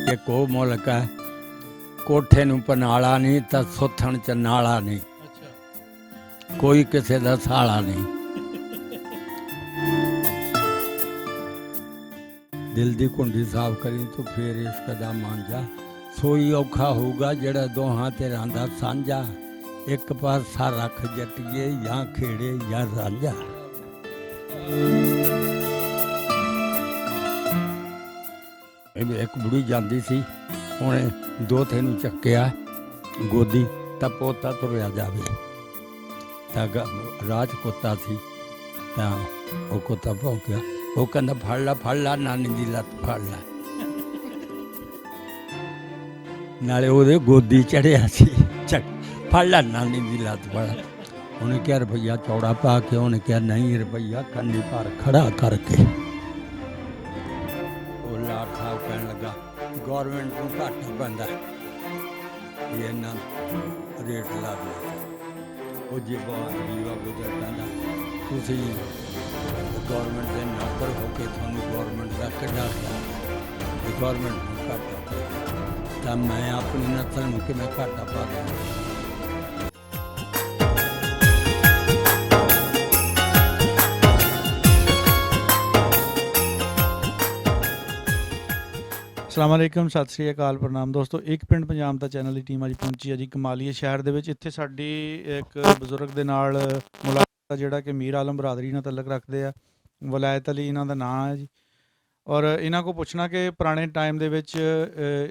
ਇੱਕ ਉਹ ਮੁਲਕ ਹੈ ਕੋਠੇ ਨੂੰ ਪਨਾਲਾ ਨਹੀਂ ਤਾਂ ਸੁੱਥਣ ਚ ਨਾਲਾ ਨਹੀਂ, ਕੋਈ ਕਿਸੇ ਦਾ ਸਾਲਾ ਨਹੀਂ। ਦਿਲ ਦੀ ਕੁੰਡੀ ਸਾਫ਼ ਕਰੀ ਤੂੰ ਫੇਰ ਇਸ਼ਕ ਦਾ ਮਾਂਝਾ, ਸੋਈ ਔਖਾ ਹੋਊਗਾ ਜਿਹੜਾ ਦੋਹਾਂ ਤੇ ਰਾਂਦਾ ਸਾਂਝਾ, ਇੱਕ ਪਾਸਾ ਰੱਖ ਜੱਟੀਏ ਜਾਂ ਖੇੜੇ ਜਾਂ ਰਾਂਝਾ। ਇੱਕ ਬੁੜੀ ਜਾਂਦੀ ਸੀ, ਉਹਨੇ ਦੋਤੇ ਨੂੰ ਚੱਕਿਆ ਗੋਦੀ ਤਾਂ ਪੋਤਾ ਤੁਰਿਆ ਜਾਵੇ, ਤਾਂ ਰਾਜ ਕੁੱਤਾ ਸੀ ਤਾਂ ਉਹ ਕੁੱਤਾ ਭੌਂਕਿਆ, ਉਹ ਕਹਿੰਦਾ ਫੜ ਲਾ ਨਾਨੀ ਦੀ ਲੱਤ ਫੜ ਲਾ, ਨਾਲੇ ਉਹਦੇ ਗੋਦੀ ਚੜਿਆ ਸੀ, ਫੜ ਲਾ ਨਾਨੀ ਦੀ ਲੱਤ ਫੜ। ਉਹਨੇ ਕਿਹਾ ਰੁਪਈਆ ਚੌੜਾ ਪਾ ਕੇ, ਉਹਨੇ ਕਿਹਾ ਨਹੀਂ ਰੁਪਈਆ ਕੰਨੀ ਪਰ ਖੜਾ ਕਰਕੇ। ਉਹ ਲਾਟ ਸਾਹਿਬ ਕਹਿਣ ਲੱਗਾ ਗੌਰਮੈਂਟ ਨੂੰ ਘੱਟ ਪੈਂਦਾ ਇਹਨਾਂ ਰੇਟ ਲਾ ਦਿਓ। ਉਹ ਜੀਵਾ ਗੁਜ਼ਰ ਕਹਿੰਦਾ ਤੁਸੀਂ ਗੌਰਮੈਂਟ ਦੇ ਨੌਕਰ ਹੋ ਕੇ ਤੁਹਾਨੂੰ ਗੌਰਮੈਂਟ ਦਾ ਕਿੱਡਾ ਗੌਰਮੈਂਟ ਨੂੰ ਘਾਟਾ, ਤਾਂ ਮੈਂ ਆਪਣੀ ਨਸਲ ਨੂੰ ਕਿਵੇਂ ਘਾਟਾ ਪਾ ਦਿਆਂ। ਅਸਲਾਮ ਵਾਲੇਕਮ, ਸਤਿ ਸ਼੍ਰੀ ਅਕਾਲ, ਪ੍ਰਣਾਮ ਦੋਸਤੋ। ਇੱਕ ਪਿੰਡ ਪੰਜਾਬ ਦਾ ਚੈਨਲ ਦੀ ਟੀਮ ਅੱਜ ਪਹੁੰਚੀ ਹੈ ਜੀ ਕਮਾਲੀਏ ਸ਼ਹਿਰ ਦੇ ਵਿੱਚ। ਇੱਥੇ ਸਾਡੀ ਇੱਕ ਬਜ਼ੁਰਗ ਦੇ ਨਾਲ ਮੁਲਾਕਾਤ ਜਿਹੜਾ ਕਿ ਮੀਰ ਆਲਮ ਬਰਾਦਰੀ ਨਾਲ ਤਾਲੁਕ ਰੱਖਦੇ ਆ, ਵਲਾਇਤ ਅਲੀ ਇਹਨਾਂ ਦਾ ਨਾਂ ਹੈ ਜੀ। ਔਰ ਇਹਨਾਂ ਕੋਲ ਪੁੱਛਣਾ ਕਿ ਪੁਰਾਣੇ ਟਾਈਮ ਦੇ ਵਿੱਚ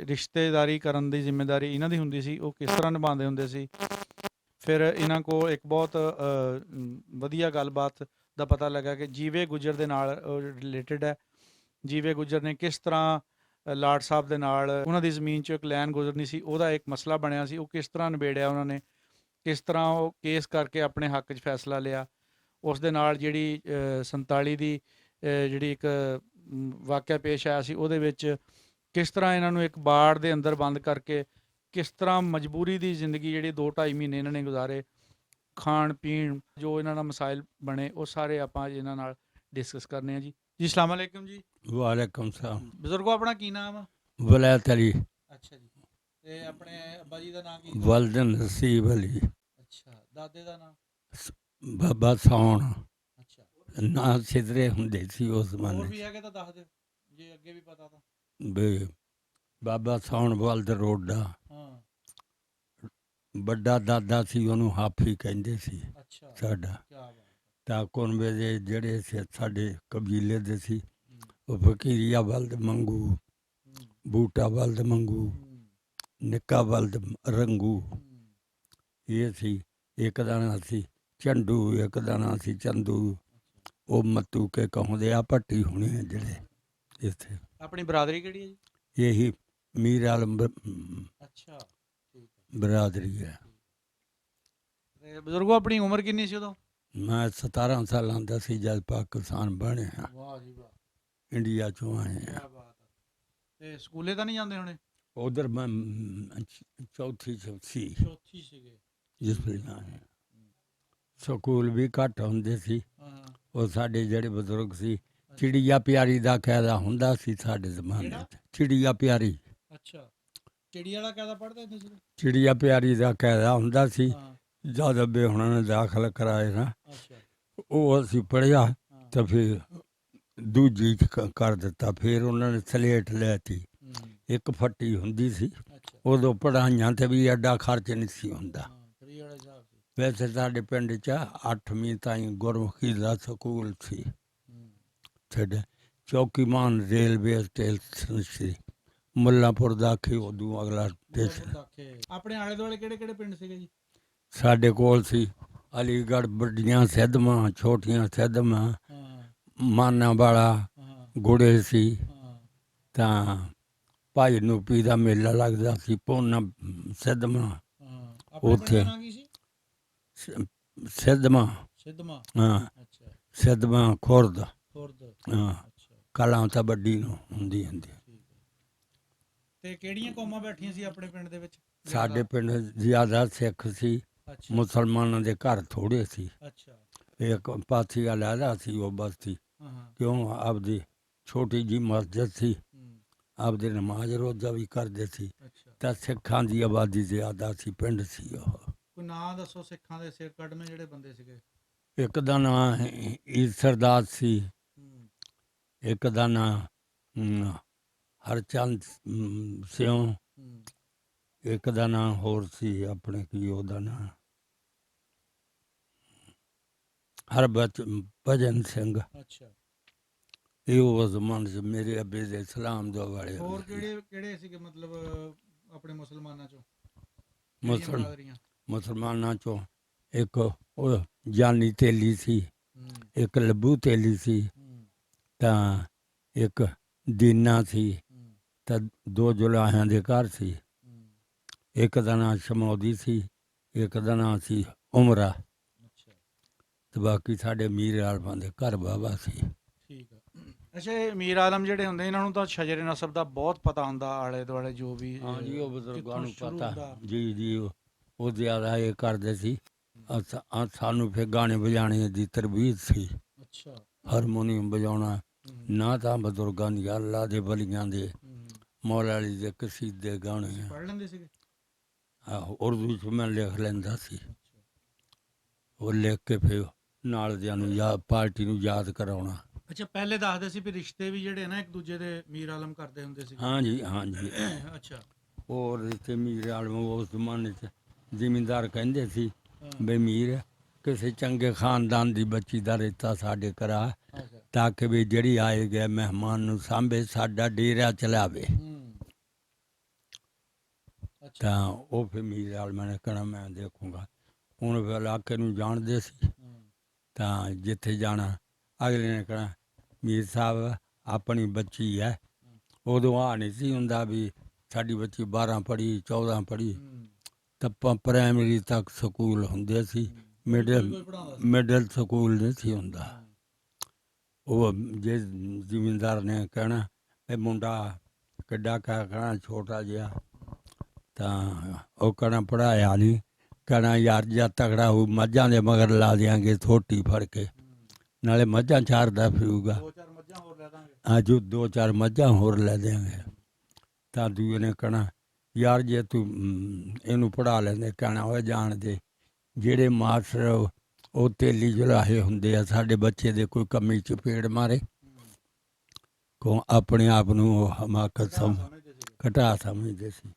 ਰਿਸ਼ਤੇਦਾਰੀ ਕਰਨ ਦੀ ਜ਼ਿੰਮੇਵਾਰੀ ਇਹਨਾਂ ਦੀ ਹੁੰਦੀ ਸੀ, ਉਹ ਕਿਸ ਤਰ੍ਹਾਂ ਨਿਭਾਉਂਦੇ ਹੁੰਦੇ ਸੀ। ਫਿਰ ਇਹਨਾਂ ਕੋਲ ਇੱਕ ਬਹੁਤ ਵਧੀਆ ਗੱਲਬਾਤ ਦਾ ਪਤਾ ਲੱਗਾ ਕਿ ਜੀਵੇ ਗੁੱਜਰ ਦੇ ਨਾਲ ਰਿਲੇਟਡ ਹੈ। ਜੀਵੇ ਗੁੱਜਰ ਨੇ ਕਿਸ ਤਰ੍ਹਾਂ ਲਾਟ ਸਾਹਿਬ ਦੇ ਨਾਲ ਉਹਨਾਂ ਦੀ ਜ਼ਮੀਨ 'ਚੋਂ ਇੱਕ ਲੈਨ ਗੁਜ਼ਰਨੀ ਸੀ, ਉਹਦਾ ਇੱਕ ਮਸਲਾ ਬਣਿਆ ਸੀ, ਉਹ ਕਿਸ ਤਰ੍ਹਾਂ ਨਿਬੇੜਿਆ ਉਹਨਾਂ ਨੇ, ਕਿਸ ਤਰ੍ਹਾਂ ਉਹ ਕੇਸ ਕਰਕੇ ਆਪਣੇ ਹੱਕ 'ਚ ਫੈਸਲਾ ਲਿਆ। ਉਸ ਦੇ ਨਾਲ ਜਿਹੜੀ 47 ਦੀ ਜਿਹੜੀ ਇੱਕ ਵਾਕਿਆ ਪੇਸ਼ ਆਇਆ ਸੀ, ਉਹਦੇ ਵਿੱਚ ਕਿਸ ਤਰ੍ਹਾਂ ਇਹਨਾਂ ਨੂੰ ਇੱਕ ਬਾੜ ਦੇ ਅੰਦਰ ਬੰਦ ਕਰਕੇ ਕਿਸ ਤਰ੍ਹਾਂ ਮਜਬੂਰੀ ਦੀ ਜ਼ਿੰਦਗੀ ਜਿਹੜੀ 2-2.5 ਮਹੀਨੇ ਇਹਨਾਂ ਨੇ ਗੁਜ਼ਾਰੇ, ਖਾਣ ਪੀਣ ਜੋ ਇਹਨਾਂ ਦਾ ਮਸਾਇਲ ਬਣੇ, ਉਹ ਸਾਰੇ ਆਪਾਂ ਇਹਨਾਂ ਨਾਲ ਡਿਸਕਸ ਕਰਨੇ ਆ ਜੀ। ਜੀ ਅਸਲਾਮ ਵਾਲੇਕਮ ਜੀ। ਵਾਲੇਕਮ ਸਲਾਮ। ਬਜ਼ੁਰਗੋ ਆਪਣਾ ਕੀ ਨਾਮ ਆ? ਵਲਾਇਤ ਅਲੀ। ਅੱਛਾ ਜੀ। ਤੇ ਆਪਣੇ ਅੱਬਾ ਜੀ ਦਾ ਨਾਮ ਕੀ? ਵਲਦ ਨਸੀਬ ਅਲੀ। ਅੱਛਾ। ਦਾਦੇ ਦਾ ਨਾਮ? ਬਾਬਾ ਸੌਣ। ਅੱਛਾ। ਨਾ ਸਿਦਰੇ ਹੁੰਦੇ ਸੀ ਉਸ ਹੋਰ ਜ਼ਮਾਨੇ ਵੀ ਹੈਗੇ ਤਾਂ ਦੱਸ ਦਿਓ ਜੇ ਅੱਗੇ ਵੀ ਪਤਾ ਤਾਂ। ਬੇ ਬਾਬਾ ਸੌਣ ਵਲਦ ਰੋਡਾ। ਹਾਂ। ਵੱਡਾ ਦਾਦਾ ਸੀ, ਉਹਨੂੰ ਹਾਫੀ ਕਹਿੰਦੇ ਸੀ ਅੱਛਾ। ਸਾਡਾ। ਕੀ ਬਾਤ। ਤਾਂ ਕੁਨਬੇ ਦੇ ਜਿਹੜੇ ਸਾਡੇ ਕਬੀਲੇ ਦੇ ਸੀ, ਉਹ ਫਕੀਰੀਆ ਬਲਦ ਮੰਗੂ, ਬੂਟਾ ਬਲਦ ਮੰਗੂ, ਨਿੱਕਾ ਬਲਦ ਰੰਗੂ, ਇਹ ਸੀ। ਇੱਕ ਦਾ ਨਾਂ ਸੀ ਝੰਡੂ, ਇੱਕ ਦਾ ਨਾਂ ਸੀ ਚੰਦੂ। ਉਹ ਮੱਤੂ ਕੇ ਕਹਾਉਂਦੇ ਆ ਭੱਟੀ ਹੋਣੇ ਜਿਹੜੇ ਇੱਥੇ। ਆਪਣੀ ਬਰਾਦਰੀ ਕਿਹੜੀ ਹੈ ਜੀ? ਇਹੀ ਮੀਰ ਆਲਮ ਅੱਛਾ, ਠੀਕ ਹੈ, ਬਰਾਦਰੀ ਹੈ। ਤੇ ਬਜ਼ੁਰਗੋ ਆਪਣੀ ਉਮਰ ਕਿੰਨੀ ਸੀ ਉਦੋਂ? ਮੈਂ 17 ਸਾਲਾਂ ਦਾ ਸੀ ਜਦ ਪਾਕਿਸਤਾਨ ਬਣਿਆ। ਵਾਹ ਜੀ ਵਾਹ। ਇੰਡੀਆ ਚੋਂ ਆਏ ਆ। ਕੀ ਬਾਤ ਹੈ। ਤੇ ਸਕੂਲੇ ਤਾਂ ਨਹੀਂ ਜਾਂਦੇ ਹੋਣੇ? ਉਧਰ ਮੈਂ ਚੌਥੀ ਸੀ ਚੌਥੀ ਸੀਗੇ ਜਿਸ ਵੇਲੇ ਆਏ। ਸਕੂਲ ਵੀ ਘੱਟ ਹੁੰਦੇ ਸੀ। ਉਹ ਸਾਡੇ ਜਿਹੜੇ ਬਜ਼ੁਰਗ ਸੀ, ਚਿੜੀਆ ਪਿਆਰੀ ਦਾ ਕਾਇਦਾ ਹੁੰਦਾ ਸੀ ਸਾਡੇ ਜ਼ਮਾਨੇ 'ਚ। ਚਿੜੀਆ ਪਿਆਰੀ। ਅੱਛਾ। ਚਿੜੀ ਵਾਲਾ ਕਾਇਦਾ ਪੜ੍ਹਦੇ ਹੁੰਦੇ ਸੀ? ਚਿੜੀਆ ਪਿਆਰੀ ਦਾ ਕਾਇਦਾ ਹੁੰਦਾ ਸੀ। ਜਦ ਅੱਬੇ ਹੁਣਾਂ ਨੇ ਦਾਖਲ ਕਰਾਏ ਨਾ, ਉਹ ਅਸੀਂ ਪੜ੍ਹਿਆ ਤਾਂ ਫਿਰ ਦੂਜੀ ਕਰ ਦਿੱਤਾ। ਫਿਰ ਉਹਨਾਂ ਨੇ ਸਲੇਟ ਲੈਤੀ, ਇੱਕ ਫੱਟੀ ਹੁੰਦੀ ਸੀ। ਉਦੋਂ ਪੜ੍ਹਾਈਆਂ 'ਤੇ ਵੀ ਐਡਾ ਖਰਚ ਨਹੀਂ ਸੀ ਹੁੰਦਾ। ਵੈਸੇ ਸਾਡੇ ਪਿੰਡ 'ਚ 8ਵੀਂ ਤਾਈਂ ਗੁਰਮੁਖੀ ਦਾ ਸਕੂਲ ਸੀ। ਸਾਡੇ ਚੌਕੀਮਾਨ ਰੇਲਵੇ ਸਟੇਸ਼ਨ ਸੀ, ਮੁੱਲਾਂਪੁਰ ਦਾਖੇ ਉਦੋਂ ਅਗਲਾ ਸਟੇਸ਼ਨ। ਆਪਣੇ ਆਲੇ ਦੁਆਲੇ ਕਿਹੜੇ ਕਿਹੜੇ ਪਿੰਡ ਸੀਗੇ ਜੀ? ਸਾਡੇ ਕੋਲ ਸੀ ਅਲੀਗੜ੍ਹ, ਵੱਡੀਆਂ ਸਿੱਧਵਾਂ, ਛੋਟੀਆਂ ਸਿੱਧਵਾਂ, ਮਾਨਾ ਵਾਲਾ, ਗੁੜੇ ਸੀ। ਤਾਂ ਭਾਈ ਨੂਪੀ ਦਾ ਮੇਲਾ ਲੱਗਦਾ ਸੀ ਪੋਨਾ ਸਿੱਧਵਾਂ, ਉੱਥੇ ਸਿੱਧਵਾਂ। ਹਾਂ, ਸਿੱਧਵਾਂ ਖੁਰਦ। ਹਾਂ, ਕਲਾਂ ਤਾਂ ਵੱਡੀ ਨੂੰ ਹੁੰਦੀ ਹੁੰਦੀ। ਤੇ ਕਿਹੜੀਆਂ ਕੌਮਾਂ ਬੈਠੀਆਂ ਸੀ ਆਪਣੇ ਪਿੰਡ ਦੇ ਵਿੱਚ? ਸਾਡੇ ਪਿੰਡ ਜ਼ਿਆਦਾ ਸਿੱਖ ਸੀ, ਮੁਸਲਮਾਨਾਂ ਦੇ ਘਰ ਥੋੜੇ ਸੀ। ਇੱਕ ਪਾਥੀ ਵਾਲਾ ਸੀ ਉਹ ਬਸਤੀ, ਕਿਉਂ ਆਪਦੀ ਛੋਟੀ ਜੀ ਮਸਜਿਦ ਸੀ, ਆਪਦੇ ਨਮਾਜ਼ ਰੋਜ਼ਾ ਵੀ ਕਰਦੇ ਸੀ। ਅੱਛਾ, ਤਾਂ ਸਿੱਖਾਂ ਦੀ ਆਬਾਦੀ ਜ਼ਿਆਦਾ ਸੀ, ਪਿੰਡ ਸੀ ਉਹ। ਕੋਈ ਨਾਂ ਦੱਸੋ ਸਿੱਖਾਂ ਦੇ ਸਿਰ ਕੱਢਵੇਂ ਜਿਹੜੇ ਬੰਦੇ ਸੀਗੇ। ਇੱਕ ਦਾ ਨਾਂ ਈਸਰਦਾਸ ਸੀ, ਹੂੰ, ਇੱਕ ਦਾ ਨਾਂ ਹਰਚੰਦ ਸਿਉ, ਹੂੰ, ਇੱਕ ਦਾ ਨਾਂ ਹੋਰ ਸੀ ਆਪਣੇ ਕੀ ਉਹਦਾ ਨਾਂ ਭਜਨ ਸਿੰਘ। ਅੱਛਾ। ਇਹ ਉਹ ਜ਼ਮਾਨੇ 'ਚ ਮੇਰੇ ਅੱਬੇ ਦੇ ਸਲਾਮ ਦੋ ਵਾਲੇ ਹੋਰ ਹੁੰਦੇ ਸੀ। ਕਿਹੜੇ ਸੀਗੇ ਮਤਲਬ ਆਪਣੇ ਮੁਸਲਮਾਨਾਂ ਚੋਂ ਮੁਸਲ ਬਰਾਦਰੀਆਂ? ਮੁਸਲਮਾਨਾਂ ਚੋਂ ਇੱਕ ਉਹ ਜਾਨੀ ਤੇਲੀ ਸੀ, ਹੂੰ, ਇੱਕ ਲੱਭੂ ਤੇਲੀ ਸੀ, ਹੂੰ, ਤਾਂ ਇੱਕ ਦੀਨਾ ਸੀ, ਹੂੰ, ਤਾਂ ਦੋ ਜੁਲਾਹਿਆਂ ਦੇ ਘਰ ਸੀ। ਹੂੰ, ਇੱਕ ਦਾ ਨਾਂ ਸ਼ਮੌਦੀ ਸੀ, ਇੱਕ ਦਾ ਨਾਂ ਸੀ ਉਮਰਾ, ਅੱਛਾ, ਤੇ ਬਾਕੀ ਸਾਡੇ ਮੀਰ ਆਲਮਾਂ ਦੇ ਘਰ ਬਾਬਾ ਸੀ। ਠੀਕ ਆ। ਅੱਛਾ, ਇਹ ਮੀਰ ਆਲਮ ਜਿਹੜੇ ਹੁੰਦੇ ਇਹਨਾਂ ਨੂੰ ਤਾਂ ਸ਼ਜਰੇ ਨਸਬ ਦਾ ਬਹੁਤ ਪਤਾ ਹੁੰਦਾ, ਆਲੇ ਦੁਆਲੇ ਜੋ ਵੀ ਹਾਂ ਜੀ, ਉਹ ਬਜ਼ੁਰਗਾਂ ਕਿੱਥੋਂ ਨੂੰ ਸ਼ੁਰੂ ਪਤਾ। ਹੁੰਦਾ। ਜੀ ਜੀ, ਉਹ ਜ਼ਿਆਦਾ ਇਹ ਕਰਦੇ ਸੀ। ਸਾਨੂੰ ਫਿਰ ਗਾਣੇ ਵਜਾਣੇ ਦੀ ਤਰਬੀਅਤ ਸੀ, ਅੱਛਾ, ਹਾਰਮੋਨੀਅਮ ਵਜਾਉਣਾ। ਹੂੰ, ਨਾ ਤਾਂ ਬਜ਼ੁਰਗਾਂ ਦੀ, ਅੱਲਾ ਦੇ ਵਲੀਆਂ ਦੇ, ਹੂੰ, ਮੌਲਾ ਅਲੀ ਦੇ ਕਸੀਦੇ ਗਾਣੇ ਆ। ਪੜ੍ਹ ਲੈਂਦੇ ਸੀਗੇ। ਆਹੋ, ਉਰਦੂ 'ਚ ਮੈਂ ਲਿਖ ਲੈਂਦਾ ਸੀ। ਅੱਛਾ, ਉਹ ਲਿਖ ਕੇ ਫਿਰ ਨਾਲ ਦਿਆਂ ਨੂੰ ਪਾਰਟੀ ਨੂੰ ਯਾਦ ਕਰਾਉਣਾ। ਅੱਛਾ, ਪਹਿਲੇ ਦੱਸਦੇ ਸੀ ਵੀ ਰਿਸ਼ਤੇ ਵੀ ਜਿਹੜੇ ਨਾ ਇੱਕ ਦੂਜੇ ਦੇ ਮੀਰ ਆਲਮ ਕਰਦੇ ਹੁੰਦੇ ਸੀਗੇ। ਹਾਂ ਜੀ, ਹਾਂ ਜੀ। ਅੱਛਾ, ਉਹ ਰਿਸ਼ਤੇ ਮੀਰ ਆਲਮ ਉਸ ਜ਼ਮਾਨੇ 'ਚ ਜ਼ਿਮੀਂਦਾਰ ਕਹਿੰਦੇ ਸੀ ਹਾਂ, ਬਈ ਮੀਰ ਕਿਸੇ ਚੰਗੇ ਖਾਨਦਾਨ ਦੀ ਬੱਚੀ ਦਾ ਰਿਸ਼ਤਾ ਸਾਡੇ ਕਰਾ, ਅੱਛਾ, ਤਾਂ ਕਿ ਵੀ ਜਿਹੜੀ ਆਏ ਗਏ ਮਹਿਮਾਨ ਨੂੰ ਸਾਂਭੇ, ਸਾਡਾ ਡੇਰਾ ਚਲਾਵੇ। ਹੂੰ, ਅੱਛਾ, ਤਾਂ ਉਹ ਫਿਰ ਮੀਰ ਆਲਮਾਂ ਨੇ ਕਹਿਣਾ ਮੈਂ ਦੇਖੂੰਗਾ। ਹੁਣ ਫਿਰ ਇਲਾਕੇ ਨੂੰ ਜਾਣਦੇ ਸੀ, ਹੂੰ, ਤਾਂ ਜਿੱਥੇ ਜਾਣਾ ਅਗਲੇ ਨੇ ਕਹਿਣਾ ਮੀਰ ਸਾਹਿਬ ਆਪਣੀ ਬੱਚੀ ਹੈ। ਉਦੋਂ ਆ ਨਹੀਂ ਸੀ ਹੁੰਦਾ ਵੀ ਸਾਡੀ ਬੱਚੀ 12 ਪੜ੍ਹੀ 14 ਪੜ੍ਹੀ, ਹੂੰ, ਤਾਂ ਪ੍ਰਾਇਮਰੀ ਤੱਕ ਸਕੂਲ ਹੁੰਦੇ ਸੀ, ਕੋਈ ਪੜ੍ਹਾਉਂਦਾ ਸੀ। ਮਿਡਲ ਸਕੂਲ ਨਹੀਂ ਸੀ ਹੁੰਦਾ। ਹਾਂ, ਉਹ ਜੇ ਜ਼ਿਮੀਂਦਾਰ ਨੇ ਕਹਿਣਾ ਇਹ ਮੁੰਡਾ ਕਿੱਡਾ ਕਹਿਣਾ ਛੋਟਾ ਜਿਹਾ, ਤਾਂ ਉਹ ਕਹਿਣਾ ਪੜ੍ਹਾਇਆ ਨਹੀਂ, ਕਹਿਣਾ ਯਾਰ ਜਾਂ ਤਗੜਾ ਹੋ ਮੱਝਾਂ ਦੇ ਮਗਰ ਲਾ ਦਿਆਂਗੇ ਥੋਟੀ ਫੜ ਕੇ, ਨਾਲੇ ਮੱਝਾਂ ਚਾਰਦਾ ਫਿਰੂਗਾ। ਦੋ ਚਾਰ ਮੱਝਾਂ ਹੋਰ ਲੈ ਦਾਂਗੇ। ਜੋ 2-4 ਮੱਝਾਂ ਹੋਰ ਲੈ ਦਿਆਂਗੇ। ਤਾਂ ਦੂਏ ਨੇ ਕਹਿਣਾ ਯਾਰ ਜੇ ਤੂੰ ਇਹਨੂੰ ਪੜ੍ਹਾ ਲੈਂਦੇ, ਕਹਿਣਾ ਉਹ ਜਾਣਦੇ ਜਿਹੜੇ ਮਾਸਟਰ ਉਹ ਤੇਲੀ ਜੁਲਾਹੇ ਹੁੰਦੇ ਆ, ਸਾਡੇ ਬੱਚੇ ਦੇ ਕੋਈ ਕਮੀ ਚਪੇੜ ਮਾਰੇ ਕੋ ਆਪਣੇ ਆਪ ਨੂੰ ਉਹ ਹਮਾਕਤ ਘਟਾ ਸਮਝਦੇ ਸੀ,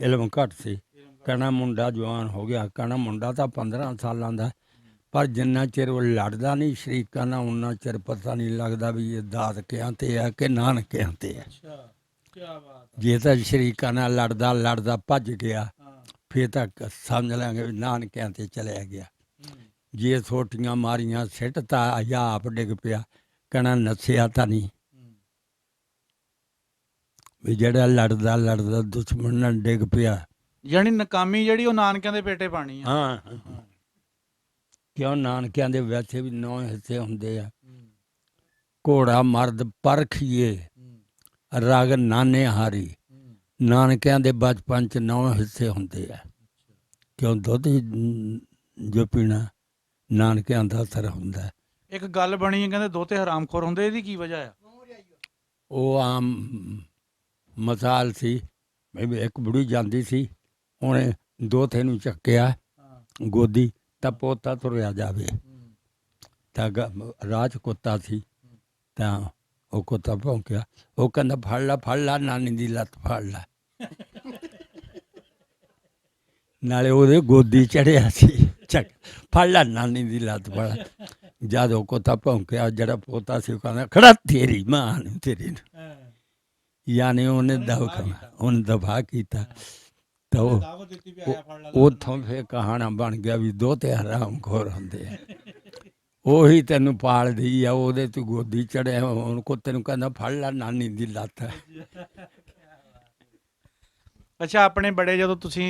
ਇਲਮ ਘੱਟ ਸੀ। ਕਹਿਣਾ ਮੁੰਡਾ ਜਵਾਨ ਹੋ ਗਿਆ, ਕਹਿਣਾ ਮੁੰਡਾ ਤਾਂ 15 ਸਾਲਾਂ ਦਾ, ਪਰ ਜਿੰਨਾ ਚਿਰ ਉਹ ਲੜਦਾ ਨਹੀਂ ਸ਼ਰੀਕਾਂ ਨਾਲ ਉਨਾ ਚਿਰ ਪਤਾ ਨਹੀਂ ਲੱਗਦਾ ਵੀ ਇਹ ਦਾਦਕਿਆਂ ਤੇ ਆ ਕਿ ਨਾਨਕਿਆਂ ਤੇ ਆ। ਅੱਛਾ, ਕੀ ਬਾਤ ਹੈ। ਜੇ ਤਾਂ ਸ਼ਰੀਕਾਂ ਨਾਲ ਲੜਦਾ ਭੱਜ ਗਿਆ, ਹਾਂ, ਫਿਰ ਤਾਂ ਸਮਝ ਲਾਂਗੇ ਵੀ ਨਾਨਕਿਆਂ ਤੇ ਚਲਿਆ ਗਿਆ। ਹੂੰ, ਜੇ ਸੋਟੀਆਂ ਮਾਰੀਆਂ ਸਿੱਟ ਤਾਂ ਜਾਂ ਆਪ ਡਿੱਗ ਪਿਆ, ਕਹਿਣਾ ਨੱਸਿਆ ਤਾਂ ਨਹੀਂ। ਹੂੰ, ਵੀ ਜਿਹੜਾ ਲੜਦਾ ਦੁਸ਼ਮਣ ਨਾਲ ਡਿੱਗ ਪਿਆ। ਯਾਨੀ ਨਕਾਮੀ ਜਿਹੜੀ ਉਹ ਨਾਨਕਿਆਂ ਦੇ ਪੇਟੇ ਪਾਣੀ ਆ। ਹਾਂ, ਕਿਉਂ ਨਾਨਕਿਆਂ ਦੇ ਵੈਸੇ ਵੀ 9 ਹਿੱਸੇ ਹੁੰਦੇ ਆ। ਹੂੰ, ਘੋੜਾ ਮਰਦ ਪਰਖੀਏ ਹੂੰ, ਰਗ ਨਾਨੇ ਹਾਰੀ, ਹੂੰ, ਨਾਨਕਿਆਂ ਦੇ ਬਚਪਨ 'ਚ 9 ਹਿੱਸੇ ਹੁੰਦੇ ਆ। ਕਿਉਂ ਦੁੱਧ ਜੋ ਪੀਣਾ ਨਾਨਕਿਆਂ ਦਾ ਅਸਰ ਹੁੰਦਾ। ਇੱਕ ਗੱਲ ਬਣੀ ਹੈ ਕਹਿੰਦੇ ਦੋਤੇ ਹਰਾਮਖੋਰ ਹੁੰਦੇ, ਇਹਦੀ ਕੀ ਵਜ੍ਹਾ ਆ? ਉਹ ਆਮ ਮਿਸਾਲ ਸੀ ਵੀ ਇੱਕ ਬੁੜੀ ਜਾਂਦੀ ਸੀ, ਉਹਨੇ ਦੋਤੇ ਨੂੰ ਚੱਕਿਆ ਹਾਂ, ਗੋਦੀ, ਤਾਂ ਪੋਤਾ ਤੁਰਿਆ ਜਾਵੇ। ਹੂੰ, ਤਾਂ ਰਾਹ 'ਚ ਕੁੱਤਾ ਸੀ, ਤਾਂ ਉਹ ਕੁੱਤਾ ਭੌਂਕਿਆ, ਉਹ ਕਹਿੰਦਾ ਫੜ ਲਾ ਨਾਨੀ ਦੀ ਲੱਤ ਫੜ ਲਾ। ਨਾਲੇ ਉਹਦੇ ਗੋਦੀ ਚੜਿਆ ਸੀ, ਚੱਕ ਫੜ ਲਾ ਨਾਨੀ ਦੀ ਲੱਤ ਫੜ ਲਾ। ਜਦ ਉਹ ਕੁੱਤਾ ਭੌਂਕਿਆ, ਜਿਹੜਾ ਪੋਤਾ ਸੀ ਉਹ ਕਹਿੰਦਾ ਖੜਾ ਤੇਰੀ ਮਾਂ ਨੂੰ ਤੇਰੀ ਨੂੰ, ਯਾਨੀ ਉਹਨੇ ਦਫਾ ਕੀਤਾ। ਤਾਂ ਉੱਥੋਂ ਫਿਰ ਕਹਾਣਾ ਬਣ ਗਿਆ ਵੀ ਦੋਤੇ ਹਰਾਮਖੋਰ ਹੁੰਦੇ ਆ। ਉਹੀ ਤੈਨੂੰ ਪਾਲਦੀ ਆ, ਉਹਦੇ ਤੂੰ ਗੋਦੀ ਚੜਿਆ, ਹੁਣ ਕੁੱਤੇ ਨੂੰ ਕਹਿੰਦਾ ਫੜ ਲਾ ਨਾਨੀ ਦੀ ਲੱਤ। ਅੱਛਾ, ਆਪਣੇ ਬੜੇ ਜਦੋਂ ਤੁਸੀਂ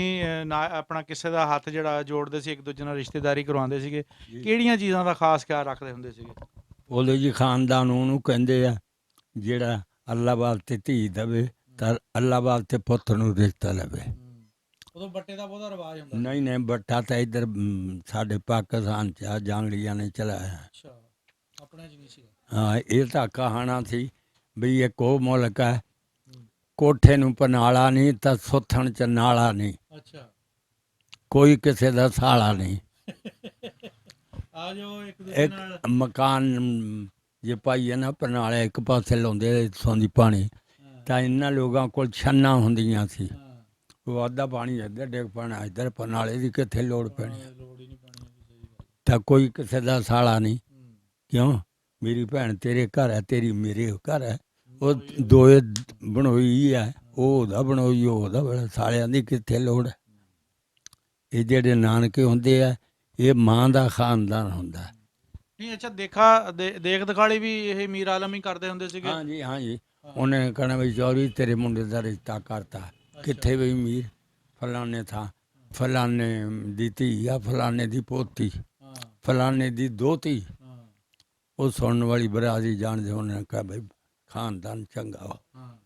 ਆਪਣਾ ਕਿਸੇ ਦਾ ਹੱਥ ਜਿਹੜਾ ਜੋੜਦੇ ਸੀ, ਇੱਕ ਦੂਜੇ ਨਾਲ ਰਿਸ਼ਤੇਦਾਰੀ ਕਰਵਾਉਂਦੇ ਸੀਗੇ, ਕਿਹੜੀਆਂ ਚੀਜ਼ਾਂ ਦਾ ਖਾਸ ਖਿਆਲ ਰੱਖਦੇ ਹੁੰਦੇ ਸੀਗੇ? ਉਹਦੇ ਜੀ ਖਾਨਦਾਨ ਉਹਨੂੰ ਕਹਿੰਦੇ ਆ ਜਿਹੜਾ ਅੱਲਾ ਵਾਸਤੇ ਧੀ ਦੇਵੇ ਤਾਂ ਅੱਲਾ ਵਾਸਤੇ ਪੁੱਤ ਨੂੰ ਰਿਸ਼ਤਾ ਲਵੇ। ਉਦੋਂ ਬੱਟੇ ਦਾ ਬਹੁਤਾ ਰਿਵਾਜ ਹੁੰਦਾ? ਨਹੀਂ ਬੱਟਾ ਤਾਂ ਇੱਧਰ ਸਾਡੇ ਪਾਕਿਸਤਾਨ 'ਚ ਆ, ਜਾਂਗਲੀਆਂ ਨੇ ਚਲਾਇਆ। ਅੱਛਾ, ਆਪਣੇ 'ਚ ਨਹੀਂ ਸੀ? ਹਾਂ, ਇਹ ਤਾਂ ਕਹਾਣਾ ਸੀ ਵੀ ਇੱਕ ਉਹ ਮੁਲਕ ਹੈ ਕੋਠੇ ਨੂੰ ਪਨਾਲਾ ਨਹੀਂ ਤਾਂ ਸੁੱਥਣ ਚ ਨਾਲਾ ਨਹੀਂ, ਅੱਛਾ ਕੋਈ ਕਿਸੇ ਦਾ ਸਾਲਾ ਨਹੀਂ। ਆ ਜਾਓ ਇੱਕ ਦੂਜੇ ਇੱਕ ਨਾਲ ਮਕਾਨ ਜੇ ਪਾਈਏ ਨਾ ਪਨਾਲੇ ਇੱਕ ਪਾਸੇ ਲਾਉਂਦੇ ਇੱਥੋਂ ਦੀ ਪਾਣੀ, ਤਾਂ ਇਹਨਾਂ ਲੋਕਾਂ ਕੋਲ ਛੰਨਾਂ ਹੁੰਦੀਆਂ ਸੀ। ਉਹ ਅੱਧਾ ਪਾਣੀ ਇੱਧਰ ਡਿੱਗ ਪੈਣਾ, ਇੱਧਰ ਪਨਾਲੇ ਦੀ ਕਿੱਥੇ ਲੋੜ ਪੈਣੀ। ਲੋੜ ਹੀ ਨਹੀਂ ਪੈਣੀ ਕਿਸੇ ਦੀ। ਤਾਂ ਕੋਈ ਕਿਸੇ ਦਾ ਸਾਲਾ ਨਹੀਂ। ਕਿਉਂ? ਮੇਰੀ ਭੈਣ ਤੇਰੇ ਘਰ ਹੈ, ਤੇਰੀ ਮੇਰੇ ਘਰ ਹੈ, ਉਹ ਦੋਏ ਬਣੋਈ ਹੈ, ਉਹ ਉਹਦਾ ਬਣੋਈ, ਉਹ ਉਹਦਾ, ਸਾਲਿਆਂ ਦੀ ਕਿੱਥੇ ਲੋੜ ਹੈ। ਇਹ ਜਿਹੜੇ ਨਾਨਕੇ ਹੁੰਦੇ ਆ, ਇਹ ਮਾਂ ਦਾ ਖਾਨਦਾਨ ਹੁੰਦਾ। ਨਹੀਂ ਅੱਛਾ ਦੇਖ ਦਿਖਾਲੀ ਵੀ ਇਹ ਮੀਰ ਆਲਮ ਹੀ ਕਰਦੇ ਹੁੰਦੇ ਸੀਗੇ। ਹਾਂਜੀ ਹਾਂਜੀ, ਉਹਨੇ ਕਹਿਣਾ ਵੀ ਚੌਧਰੀ ਤੇਰੇ ਮੁੰਡੇ ਦਾ ਰਿਸ਼ਤਾ ਕਰਤਾ, ਕਿੱਥੇ ਵੀ ਮੀਰ ਫਲਾਣੇ ਥਾਂ, ਫਲਾਣੇ ਦੀ ਧੀ ਆ, ਫਲਾਣੇ ਦੀ ਪੋਤੀ, ਫਲਾਣੇ ਦੀ ਦੋਤੀ। ਉਹ ਸੁਣਨ ਵਾਲੀ ਬਰਾਦਰੀ ਜਾਣਦੇ, ਉਹਨੇ ਕਿਹਾ ਬਈ ਖਾਨਦਾਨ ਚੰਗਾ ਵਾ,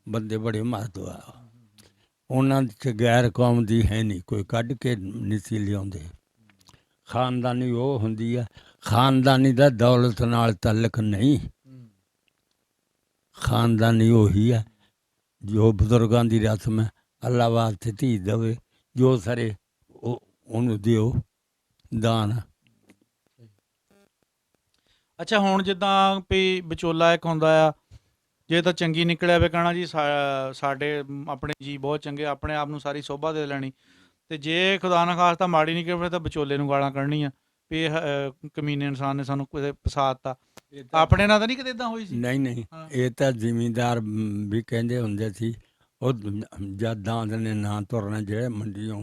ਬੰਦੇ ਬੜੇ ਮਹੱਤਵ ਆ। ਉਹਨਾਂ 'ਚ ਗੈਰ ਕੌਮ ਦੀ ਹੈ ਨਹੀਂ, ਕੋਈ ਕੱਢ ਕੇ ਨਹੀਂ ਸੀ ਲਿਆਉਂਦੇ। ਖਾਨਦਾਨੀ ਉਹ ਹੁੰਦੀ ਆ, ਖਾਨਦਾਨੀ ਦਾ ਦੌਲਤ ਨਾਲ ਤਾਲੁਕ ਨਹੀਂ। ਖਾਨਦਾਨੀ ਉਹੀ ਹੈ ਜੋ ਬਜ਼ੁਰਗਾਂ ਦੀ ਰਸਮ ਹੈ, ਅੱਲਾ ਵਾਸਤੇ ਧੀ ਦੇਵੇ, ਜੋ ਸਰੇ ਉਹਨੂੰ ਦਿਓ ਦਾਨ। ਅੱਛਾ ਹੁਣ ਜਿੱਦਾਂ ਵੀ ਵਿਚੋਲਾ ਇੱਕ ਹੁੰਦਾ ਆ, ਜੇ ਤਾਂ ਚੰਗੀ ਨਿਕਲਿਆ ਵੇ ਕਹਿਣਾ ਜੀ ਸਾਡੇ ਆਪਣੇ ਜੀ ਬਹੁਤ ਚੰਗੇ, ਆਪਣੇ ਆਪ ਨੂੰ ਸਾਰੀ ਸੋਭਾ ਦੇ ਲੈਣੀ, ਤੇ ਜੇ ਖੁਦਾ ਨਾ ਖਾਸਤਾ ਮਾੜੀ ਨਿਕਲੇ ਫਿਰ ਤਾਂ ਵਿਚੋਲੇ ਨੂੰ ਗਾਲਾਂ ਕੱਢਣੀਆਂ ਵੀ ਇਹ ਕਮੀਨੇ ਇਨਸਾਨ ਨੇ ਸਾਨੂੰ ਕਿਤੇ ਫਸਾਤਾ। ਆਪਣੇ ਨਾਲ ਤਾਂ ਨਹੀਂ ਕਿਤੇ ਇਦਾਂ ਹੋਈ ਸੀ? ਨਹੀਂ ਨਹੀਂ, ਇਹ ਤਾਂ ਜ਼ਿਮੀਂਦਾਰ ਵੀ ਕਹਿੰਦੇ ਹੁੰਦੇ ਸੀ। ਉਹ ਜਦ ਦਾਂਦ ਨੇ ਨਾਂ ਤੁਰਨਾ, ਜਿਹੜੇ ਮੰਡੀੋਂ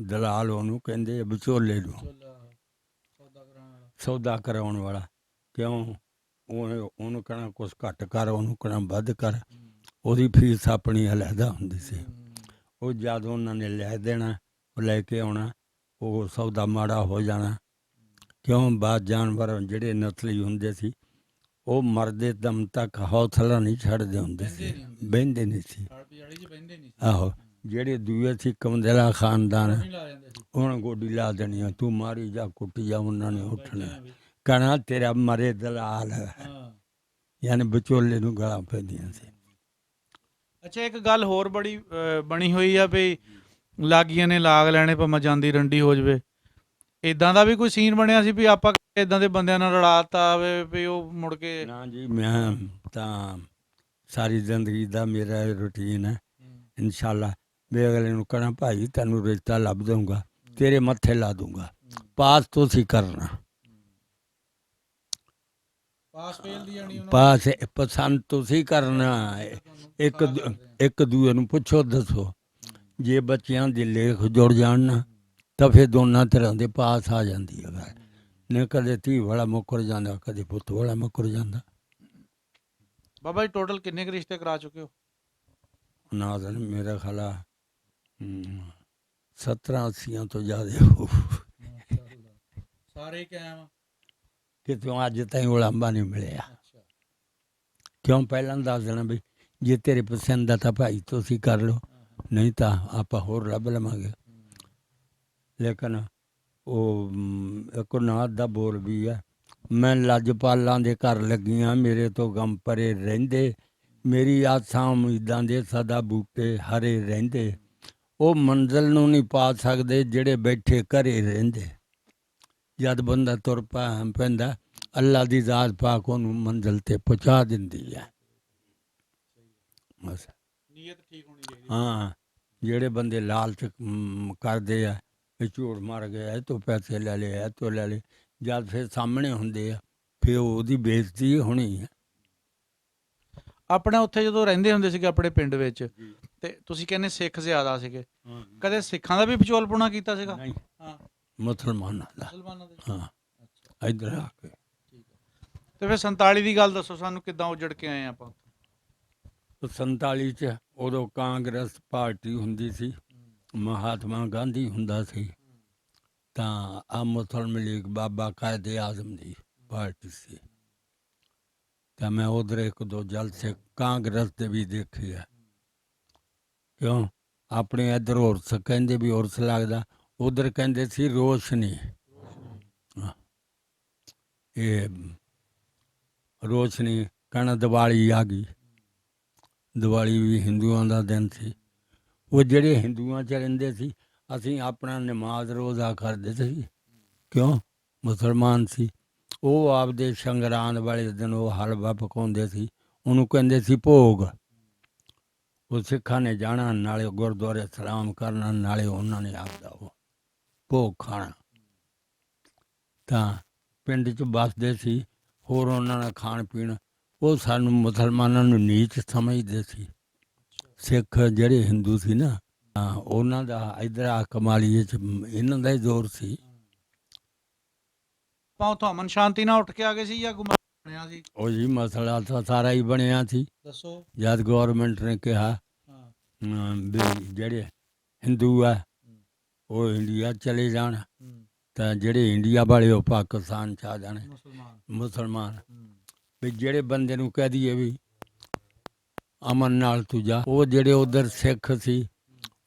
ਦਲਾਲ ਉਹਨੂੰ ਕਹਿੰਦੇ ਵਿਚੋਲੇ ਨੂੰ, ਸੌਦਾ ਕਰਾਉਣ ਵਾਲਾ। ਕਿਉਂ? ਉਹਨੂੰ ਕਹਿਣਾ ਕੁਛ ਘੱਟ ਕਰ, ਉਹਨੂੰ ਕਹਿਣਾ ਵੱਧ ਕਰ, ਉਹਦੀ ਫੀਸ ਆਪਣੀ ਅਲੱਗਾ ਹੁੰਦੀ ਸੀ। ਉਹ ਜਦ ਉਹਨਾਂ ਨੇ ਲੈ ਦੇਣਾ, ਉਹ ਲੈ ਕੇ ਆਉਣਾ, ਉਹ ਸੌਦਾ ਮਾੜਾ ਹੋ ਜਾਣਾ। ਕਿਉਂ? ਬਾਅਦ ਜਾਨਵਰ ਜਿਹੜੇ ਨਸਲੀ ਹੁੰਦੇ ਸੀ, ਉਹ ਮਰਦੇ ਦਮ ਤੱਕ ਹੌਸਲਾ ਨਹੀਂ ਛੱਡਦੇ ਹੁੰਦੇ ਸੀ, ਬਹਿੰਦੇ ਨਹੀਂ ਸੀ। ਆਹੋ, ਜਿਹੜੇ ਦੂਏ ਸੀ ਕਮਦਲਾ ਖਾਨਦਾਨ, ਉਹਨਾਂ ਗੋਡੀ ਲਾ ਦੇਣੀ, ਤੂੰ ਮਾਰੀ ਜਾ ਕੁੱਟੀ ਜਾ, ਉਹਨਾਂ ਨੇ ਉੱਠਣਾ, ਕਹਿਣਾ ਤੇਰਾ ਮਰੇ ਦਲਾਲ, ਯਾਨੀ ਵਿਚੋਲੇ ਨੂੰ ਗਾਲਾਂ ਪੈਂਦੀਆਂ ਸੀ। ਅੱਛਾ ਇੱਕ ਗੱਲ ਹੋਰ ਬੜੀ ਬਣੀ ਹੋਈ ਆ ਵੀ ਲਾਗੀਆਂ ਨੇ ਲਾਗ ਲੈਣੇ ਭਾਵੇਂ ਜਾਂਦੀ ਰੰਡੀ ਹੋ ਜਾਵੇ, ਇਦਾਂ ਦਾ ਵੀ ਕੋਈ ਸੀਨ ਬਣਿਆ ਸੀ ਵੀ ਆਪਾਂ ਇਦਾਂ ਦੇ ਬੰਦਿਆਂ ਨਾਲ ਰਲਾਤਾ ਵੀ ਉਹ ਮੁੜ ਕੇ? ਨਾ ਜੀ, ਮੈਂ ਤਾਂ ਸਾਰੀ ਜ਼ਿੰਦਗੀ ਦਾ ਮੇਰਾ ਰੂਟੀਨ ਹੈ, ਇਨਸ਼ਾਅੱਲਾ ਵੀ ਅਗਲੇ ਨੂੰ ਕਹਿਣਾ ਭਾਈ ਤੈਨੂੰ ਰਿਸ਼ਤਾ ਲੱਭ ਦਊਂਗਾ, ਤੇਰੇ ਮੱਥੇ ਲਾ ਦੂੰਗਾ, ਪਾਸ ਤੁਸੀਂ ਕਰਨਾ। ਪਾਸ ਪਸੰਦ ਤੁਸੀਂ ਕਰਨਾ। ਇੱਕ ਦੂਏ ਨੂੰ ਪੁੱਛੋ ਦੱਸੋ, ਜੇ ਬੱਚਿਆਂ ਦੇ ਲੇਖ ਜੁੜ ਜਾਣ ਨਾ ਤਾਂ ਫਿਰ ਦੋਨਾਂ ਤਰ੍ਹਾਂ ਦੇ ਪਾਸ ਆ ਜਾਂਦੀ ਹੈ ਗੱਲ। ਨਹੀਂ ਕਦੇ ਧੀ ਵਾਲਾ ਮੁੱਕਰ ਜਾਂਦਾ, ਕਦੇ ਪੁੱਤ ਵਾਲਾ ਮੁੱਕਰ ਜਾਂਦਾ। ਬਾਬਾ ਜੀ ਟੋਟਲ ਕਿੰਨੇ ਕੁ ਰਿਸ਼ਤੇ ਕਰਾ ਚੁੱਕੇ ਹੋ? ਨਾਜ਼ਨ ਮੇਰਾ ਖਿਆਲ 70-80 ਤੋਂ ਜ਼ਿਆਦਾ ਹੋ। ਸਾਰੇ ਕਾਇਮ? ਕਿਤੋਂ ਅੱਜ ਤਾਈਂ ਉਲਾਂਭਾ ਨਹੀਂ ਮਿਲਿਆ। ਕਿਉਂ? ਪਹਿਲਾਂ ਦੱਸ ਦੇਣਾ ਵੀ ਜੇ ਤੇਰੇ ਪਸੰਦ ਆ ਤਾਂ ਭਾਈ ਤੁਸੀਂ ਕਰ ਲਓ, ਨਹੀਂ ਤਾਂ ਆਪਾਂ ਹੋਰ ਲੱਭ ਲਵਾਂਗੇ। ਲੇਕਿਨ ਉਹ ਇੱਕ ਨਾਥ ਦਾ ਬੋਲ ਵੀ ਹੈ, ਮੈਂ ਲੱਜਪਾਲਾਂ ਦੇ ਘਰ ਲੱਗੀਆਂ, ਮੇਰੇ ਤੋਂ ਗਮ ਪਰੇ ਰਹਿੰਦੇ, ਮੇਰੀ ਆਸਾਂ ਉਮੀਦਾਂ ਦੇ ਸਦਾ ਬੂਟੇ ਹਰੇ ਰਹਿੰਦੇ, ਉਹ ਮੰਜ਼ਿਲ ਨੂੰ ਨਹੀਂ ਪਾ ਸਕਦੇ ਜਿਹੜੇ ਬੈਠੇ ਘਰੇ ਰਹਿੰਦੇ। ਜਦ ਬੰਦਾ ਤੁਰ ਪੈਂਦਾ, ਅੱਲਾ ਦੀ ਜ਼ਾਤ ਪਾਕ ਉਹਨੂੰ ਮੰਜ਼ਿਲ 'ਤੇ ਪਹੁੰਚਾ ਦਿੰਦੀ ਹੈ। ਬਸ ਨੀਅਤ ਠੀਕ ਹੋਣੀ ਚਾਹੀਦੀ। ਹਾਂ, ਜਿਹੜੇ ਬੰਦੇ ਲਾਲਚ ਕਰਦੇ ਆ, ਇਹ ਝੂਠ ਮਾਰ ਗਿਆ, ਇਹ ਤੋਂ ਪੈਸੇ ਲੈ ਲਏ, ਇਹ ਤੋਂ ਲੈ ਲਏ, ਜਦ ਫਿਰ ਸਾਹਮਣੇ ਹੁੰਦੇ ਆ ਫਿਰ ਉਹਦੀ ਬੇਇੱਜ਼ਤੀ ਹੋਣੀ ਹੈ। ਆਪਣੇ ਉੱਥੇ ਜਦੋਂ ਰਹਿੰਦੇ ਹੁੰਦੇ ਸੀਗੇ ਆਪਣੇ ਪਿੰਡ ਵਿੱਚ, ਤੇ ਤੁਸੀਂ ਕਹਿੰਦੇ ਸਿੱਖ ਜ਼ਿਆਦਾ ਸੀਗੇ, ਕਦੇ ਸਿੱਖਾਂ ਦਾ ਵੀ ਵਿਚੋਲਪੁਣਾ ਕੀਤਾ ਸੀਗਾ? ਨਹੀਂ, ਮੁਸਲਮਾਨਾਂ ਦਾ। ਹਾਂ, ਇੱਧਰ ਆ ਕੇ। ਤੇ ਫਿਰ 47 ਦੀ ਗੱਲ ਦੱਸੋ ਸਾਨੂੰ, ਕਿੱਦਾਂ ਉੱਜੜ ਕੇ ਆਏ ਆਪਾਂ? 47 'ਚ ਉਦੋਂ ਕਾਂਗਰਸ ਪਾਰਟੀ ਹੁੰਦੀ ਸੀ, ਮਹਾਤਮਾ ਗਾਂਧੀ ਹੁੰਦਾ ਸੀ, ਤਾਂ ਆ ਮੁਸਲਿਮ ਲੀਗ ਬਾਬਾ ਕਾਇਦ ਆਜ਼ਮ ਦੀ ਪਾਰਟੀ ਸੀ। ਤਾਂ ਮੈਂ ਉਧਰ ਇੱਕ ਦੋ ਜਲਸੇ ਕਾਂਗਰਸ ਦੇ ਵੀ ਦੇਖੇ ਆ। ਕਿਉਂ? ਆਪਣੇ ਇੱਧਰ ਉਰਸ ਕਹਿੰਦੇ ਵੀ ਉਰਸ ਲੱਗਦਾ, ਉਧਰ ਕਹਿੰਦੇ ਸੀ ਰੋਸ਼ਨੀ। ਇਹ ਰੋਸ਼ਨੀ ਕਹਿਣਾ ਦੀਵਾਲੀ ਆ ਗਈ, ਦੀਵਾਲੀ ਵੀ ਹਿੰਦੂਆਂ ਦਾ ਦਿਨ ਸੀ। ਉਹ ਜਿਹੜੇ ਹਿੰਦੂਆਂ 'ਚ ਰਹਿੰਦੇ ਸੀ, ਅਸੀਂ ਆਪਣਾ ਨਮਾਜ਼ ਰੋਜ਼ਾ ਕਰਦੇ ਸੀ। ਕਿਉਂ? ਮੁਸਲਮਾਨ ਸੀ। ਉਹ ਆਪਦੇ ਸੰਗਰਾਂਦ ਵਾਲੇ ਦਿਨ ਉਹ ਹਲਵਾ ਪਕਾਉਂਦੇ ਸੀ, ਉਹਨੂੰ ਕਹਿੰਦੇ ਸੀ ਭੋਗ। ਉਹ ਸਿੱਖਾਂ ਨੇ ਜਾਣਾ, ਨਾਲੇ ਗੁਰਦੁਆਰੇ ਸਲਾਮ ਕਰਨਾ, ਨਾਲੇ ਉਹਨਾਂ ਨੇ ਆਪਦਾ ਉਹ ਭੋਗ ਖਾਣਾ। ਤਾਂ ਪਿੰਡ 'ਚ ਵੱਸਦੇ ਸੀ, ਹੋਰ ਉਹਨਾਂ ਦਾ ਖਾਣ ਪੀਣ। ਉਹ ਸਾਨੂੰ ਮੁਸਲਮਾਨਾਂ ਨੂੰ ਨੀਚ ਸਮਝਦੇ ਸੀ। ਸਿੱਖ ਜਿਹੜੇ ਹਿੰਦੂ ਸੀ ਨਾ, ਉਹਨਾਂ ਦਾ ਇੱਧਰ ਆ ਕਮਾਲੀਏ 'ਚ ਇਹਨਾਂ ਦਾ ਹੀ ਜ਼ੋਰ ਸੀ। ਆਪਾਂ ਉੱਥੋਂ ਅਮਨ ਸ਼ਾਂਤੀ ਨਾਲ ਉੱਠ ਕੇ ਆ ਗਏ ਸੀ ਜਾਂ ਗੁੰਮਰਾਹ ਬਣਿਆ ਸੀ? ਉਹ ਜੀ ਮਸਲਾ ਤਾਂ ਸਾਰਾ ਹੀ ਬਣਿਆ ਸੀ। ਦੱਸੋ। ਜਦ ਗੌਰਮੈਂਟ ਨੇ ਕਿਹਾ ਵੀ ਜਿਹੜੇ ਹਿੰਦੂ ਆ ਉਹ ਇੰਡੀਆ ਚਲੇ ਜਾਣ, ਤਾਂ ਜਿਹੜੇ ਇੰਡੀਆ ਵਾਲੇ ਉਹ ਪਾਕਿਸਤਾਨ 'ਚ ਆ ਜਾਣ ਮੁਸਲਮਾਨ। ਵੀ ਜਿਹੜੇ ਬੰਦੇ ਨੂੰ ਕਹਿ ਦਈਏ ਵੀ ਅਮਨ ਨਾਲ ਤੂੰ ਜਾ, ਉਹ ਜਿਹੜੇ ਉੱਧਰ ਸਿੱਖ ਸੀ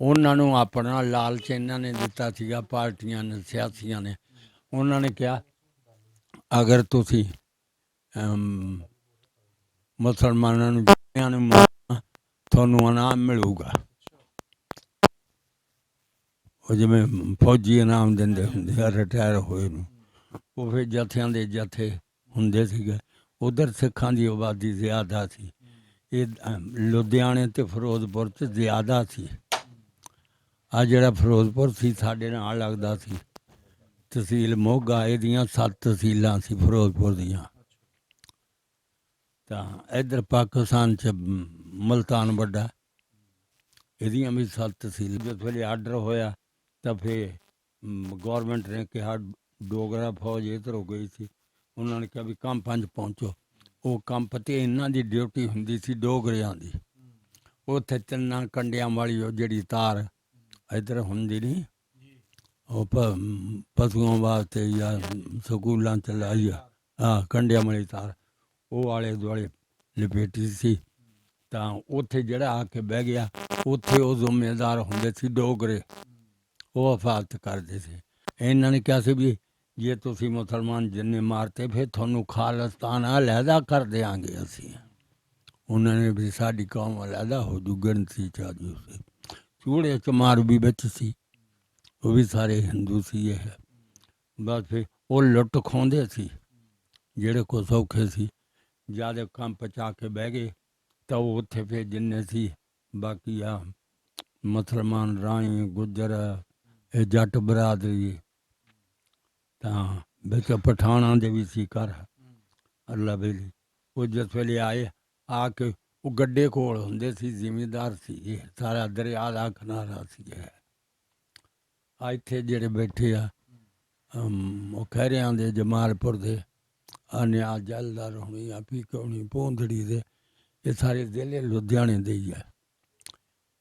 ਉਹਨਾਂ ਨੂੰ ਆਪਣਾ ਲਾਲਚ ਇਹਨਾਂ ਨੇ ਦਿੱਤਾ ਸੀਗਾ, ਪਾਰਟੀਆਂ ਨੇ, ਸਿਆਸੀਆਂ ਨੇ। ਉਹਨਾਂ ਨੇ ਕਿਹਾ ਅਗਰ ਤੁਸੀਂ ਮੁਸਲਮਾਨਾਂ ਨੂੰ ਤੁਹਾਨੂੰ ਇਨਾਮ ਮਿਲੂਗਾ। ਉਹ ਜਿਵੇਂ ਫੌਜੀ ਇਨਾਮ ਦਿੰਦੇ ਹੁੰਦੇ ਆ ਰਿਟਾਇਰ ਹੋਏ ਨੂੰ, ਉਹ ਫਿਰ ਜਥਿਆਂ ਦੇ ਜਥੇ ਹੁੰਦੇ ਸੀਗੇ। ਉੱਧਰ ਸਿੱਖਾਂ ਦੀ ਆਬਾਦੀ ਜ਼ਿਆਦਾ ਸੀ। ਇਹ ਲੁਧਿਆਣੇ ਅਤੇ ਫਿਰੋਜ਼ਪੁਰ 'ਚ ਜ਼ਿਆਦਾ ਸੀ। ਆ ਜਿਹੜਾ ਫਿਰੋਜ਼ਪੁਰ ਸੀ ਸਾਡੇ ਨਾਲ ਲੱਗਦਾ ਸੀ, ਤਹਿਸੀਲ ਮੋਗਾ, ਇਹਦੀਆਂ 7 ਤਹਿਸੀਲਾਂ ਸੀ ਫਿਰੋਜ਼ਪੁਰ ਦੀਆਂ। ਤਾਂ ਇੱਧਰ ਪਾਕਿਸਤਾਨ 'ਚ ਮੁਲਤਾਨ ਵੱਡਾ, ਇਹਦੀਆਂ ਵੀ 7 ਤਹਿਸੀਲ। ਜਿਸ ਵੇਲੇ ਆਰਡਰ ਹੋਇਆ ਤਾਂ ਫਿਰ ਗੌਰਮੈਂਟ ਨੇ ਕਿਹਾ, ਡੋਗਰਾ ਫੌਜ ਇੱਧਰੋਂ ਗਈ ਸੀ, ਉਹਨਾਂ ਨੇ ਕਿਹਾ ਵੀ ਕੰਪਾਂ 'ਚ ਪਹੁੰਚੋ। ਉਹ ਕੰਪ 'ਤੇ ਇਹਨਾਂ ਦੀ ਡਿਊਟੀ ਹੁੰਦੀ ਸੀ ਡੋਗਰਿਆਂ ਦੀ। ਉੱਥੇ 3 ਕੰਡਿਆਂ ਵਾਲੀ ਉਹ ਜਿਹੜੀ ਤਾਰ ਇੱਧਰ ਹੁੰਦੀ ਨਹੀਂ, ਉਹ ਪਸ਼ੂਆਂ ਵਾਸਤੇ ਜਾਂ ਸਕੂਲਾਂ 'ਚ ਲਾਈ ਆ, ਕੰਡਿਆਂ ਵਾਲੀ ਤਾਰ, ਉਹ ਆਲੇ ਦੁਆਲੇ ਲਪੇਟੀ ਸੀ। ਤਾਂ ਉੱਥੇ ਜਿਹੜਾ ਆ ਕੇ ਬਹਿ ਗਿਆ, ਉੱਥੇ ਉਹ ਜ਼ਿੰਮੇਦਾਰ ਹੁੰਦੇ ਸੀ ਡੋਗਰੇ, ਉਹ ਹਿਫਾਜ਼ਤ ਕਰਦੇ ਸੀ। ਇਹਨਾਂ ਨੇ ਕਿਹਾ ਸੀ ਵੀ ਜੇ ਤੁਸੀਂ ਮੁਸਲਮਾਨ ਜਿੰਨੇ ਮਾਰਤੇ ਫਿਰ ਤੁਹਾਨੂੰ ਖਾਲਿਸਤਾਨ ਅਲੱਗਾ ਕਰ ਦਿਆਂਗੇ ਅਸੀਂ। ਉਹਨਾਂ ਨੇ ਵੀ ਸਾਡੀ ਕੌਮ ਅਲੱਗਾ ਹੋ ਜੂ, ਗਿਣਤੀ 'ਚ ਆ ਜੂ। ਚੂੜੇ ਚਮਾਰ ਵੀ ਵਿੱਚ ਸੀ, ਉਹ ਵੀ ਸਾਰੇ ਹਿੰਦੂ ਸੀ। ਇਹ ਬਸ ਫਿਰ ਉਹ ਲੁੱਟ ਖੋਹਦੇ ਸੀ ਜਿਹੜੇ ਕੋ ਸੌਖੇ ਸੀ। ਜਦ ਕੰਪ 'ਚ ਆ ਕੇ ਬਹਿ ਗਏ ਤਾਂ ਉਹ ਉੱਥੇ ਫਿਰ ਜਿੰਨੇ ਸੀ, ਬਾਕੀ ਆ ਮੁਸਲਮਾਨ, ਰਾਈ, ਗੁੱਜਰ, ਇਹ ਜੱਟ ਬਰਾਦਰੀ, ਤਾਂ ਵਿੱਚ ਪਠਾਣਾਂ ਦੇ ਵੀ ਸੀ ਘਰ ਅੱਲਾ ਵੇਲੀ। ਉਹ ਜਿਸ ਵੇਲੇ ਆਏ, ਆ ਕੇ ਉਹ ਗੱਡੇ ਕੋਲ ਹੁੰਦੇ ਸੀ, ਜ਼ਿਮੀਂਦਾਰ ਸੀ। ਇਹ ਸਾਰਾ ਦਰਿਆ ਦਾ ਕਿਨਾਰਾ ਸੀ। ਇਹ ਇੱਥੇ ਜਿਹੜੇ ਬੈਠੇ ਆ ਉਹ ਖਹਿਰਿਆਂ ਦੇ, ਜਮਾਲਪੁਰ ਦੇ, ਨਿਆਲ ਜਲਦਾਰ ਹੋਣੀ, ਆ ਪੀਕੌਣੀ, ਪੋਂਦੜੀ ਦੇ, ਇਹ ਸਾਰੇ ਜ਼ਿਲ੍ਹੇ ਲੁਧਿਆਣੇ ਦੇ ਹੀ ਆ।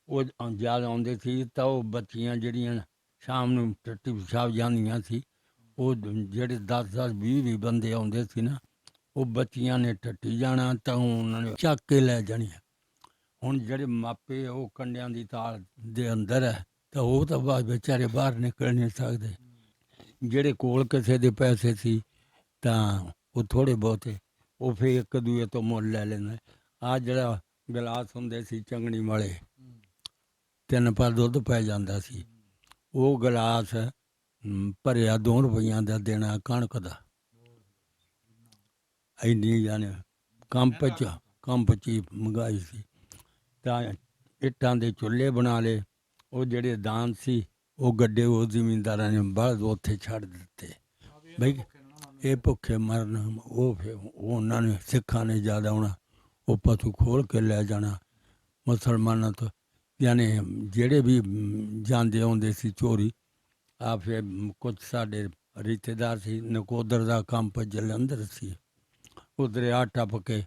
ਉਹ ਜਦ ਆਉਂਦੇ ਸੀ ਤਾਂ ਉਹ ਬੱਚੀਆਂ ਜਿਹੜੀਆਂ ਸ਼ਾਮ ਨੂੰ ਟੱਟੀ ਪਿਸ਼ਾਬ ਜਾਂਦੀਆਂ ਸੀ, ਉਹ ਜਿਹੜੇ 10-10, 20-20 ਬੰਦੇ ਆਉਂਦੇ ਸੀ ਨਾ, ਉਹ ਬੱਚੀਆਂ ਨੇ ਟੱਟੀ ਜਾਣਾ ਤਾਂ ਉਹਨਾਂ ਨੇ ਚੱਕ ਕੇ ਲੈ ਜਾਣੀਆਂ। ਹੁਣ ਜਿਹੜੇ ਮਾਪੇ ਉਹ ਕੰਡਿਆਂ ਦੀ ਤਾਲ ਦੇ ਅੰਦਰ ਹੈ, ਤਾਂ ਉਹ ਤਾਂ ਬਾਅਦ ਵਿਚਾਰੇ ਬਾਹਰ ਨਿਕਲ ਨਹੀਂ ਸਕਦੇ। ਜਿਹੜੇ ਕੋਲ ਕਿਸੇ ਦੇ ਪੈਸੇ ਸੀ ਤਾਂ ਉਹ ਥੋੜ੍ਹੇ ਬਹੁਤੇ ਉਹ ਫਿਰ ਇੱਕ ਦੂਏ ਤੋਂ ਮੁੱਲ ਲੈ ਲੈਂਦੇ। ਆਹ ਜਿਹੜਾ ਗਲਾਸ ਹੁੰਦੇ ਸੀ ਚੰਗਣੀ ਵਾਲੇ, 3 ਪਾ ਦੁੱਧ ਪੈ ਜਾਂਦਾ ਸੀ, ਉਹ ਗਲਾਸ ਭਰਿਆ 2 ਰੁਪਈਆਂ ਦਾ ਦੇਣਾ ਕਣਕ ਦਾ। ਇੰਨੀ ਜਾਨੇ ਕੰਪ 'ਚ ਹੀ ਮਹਿੰਗਾਈ ਸੀ। ਤਾਂ ਇੱਟਾਂ ਦੇ ਚੁੱਲ੍ਹੇ ਬਣਾ ਲਏ। ਉਹ ਜਿਹੜੇ ਦਾਨ ਸੀ ਉਹ ਗੱਡੇ ਉਹ ਜ਼ਿਮੀਂਦਾਰਾਂ ਨੇ ਬਲਦ ਉੱਥੇ ਛੱਡ ਦਿੱਤੇ ਬਈ ਇਹ ਭੁੱਖੇ ਮਰਨ। ਉਹ ਫਿਰ ਉਹਨਾਂ ਨੇ, ਸਿੱਖਾਂ ਨੇ ਜ਼ਿਆਦਾ ਆਉਣਾ, ਉਹ ਪਸ਼ੂ ਖੋਲ੍ਹ ਕੇ ਲੈ ਜਾਣਾ ਮੁਸਲਮਾਨਾਂ ਤੋਂ। ਯਾਨੀ ਜਿਹੜੇ ਵੀ ਜਾਂਦੇ ਆਉਂਦੇ ਸੀ ਚੋਰੀ। ਆ ਫਿਰ ਕੁਛ ਸਾਡੇ ਰਿਸ਼ਤੇਦਾਰ ਸੀ, ਨਕੋਦਰ ਦਾ ਕੰਪ ਜਲੰਧਰ ਸੀ, ਉਹ ਦਰਿਆ ਟੱਪ ਕੇ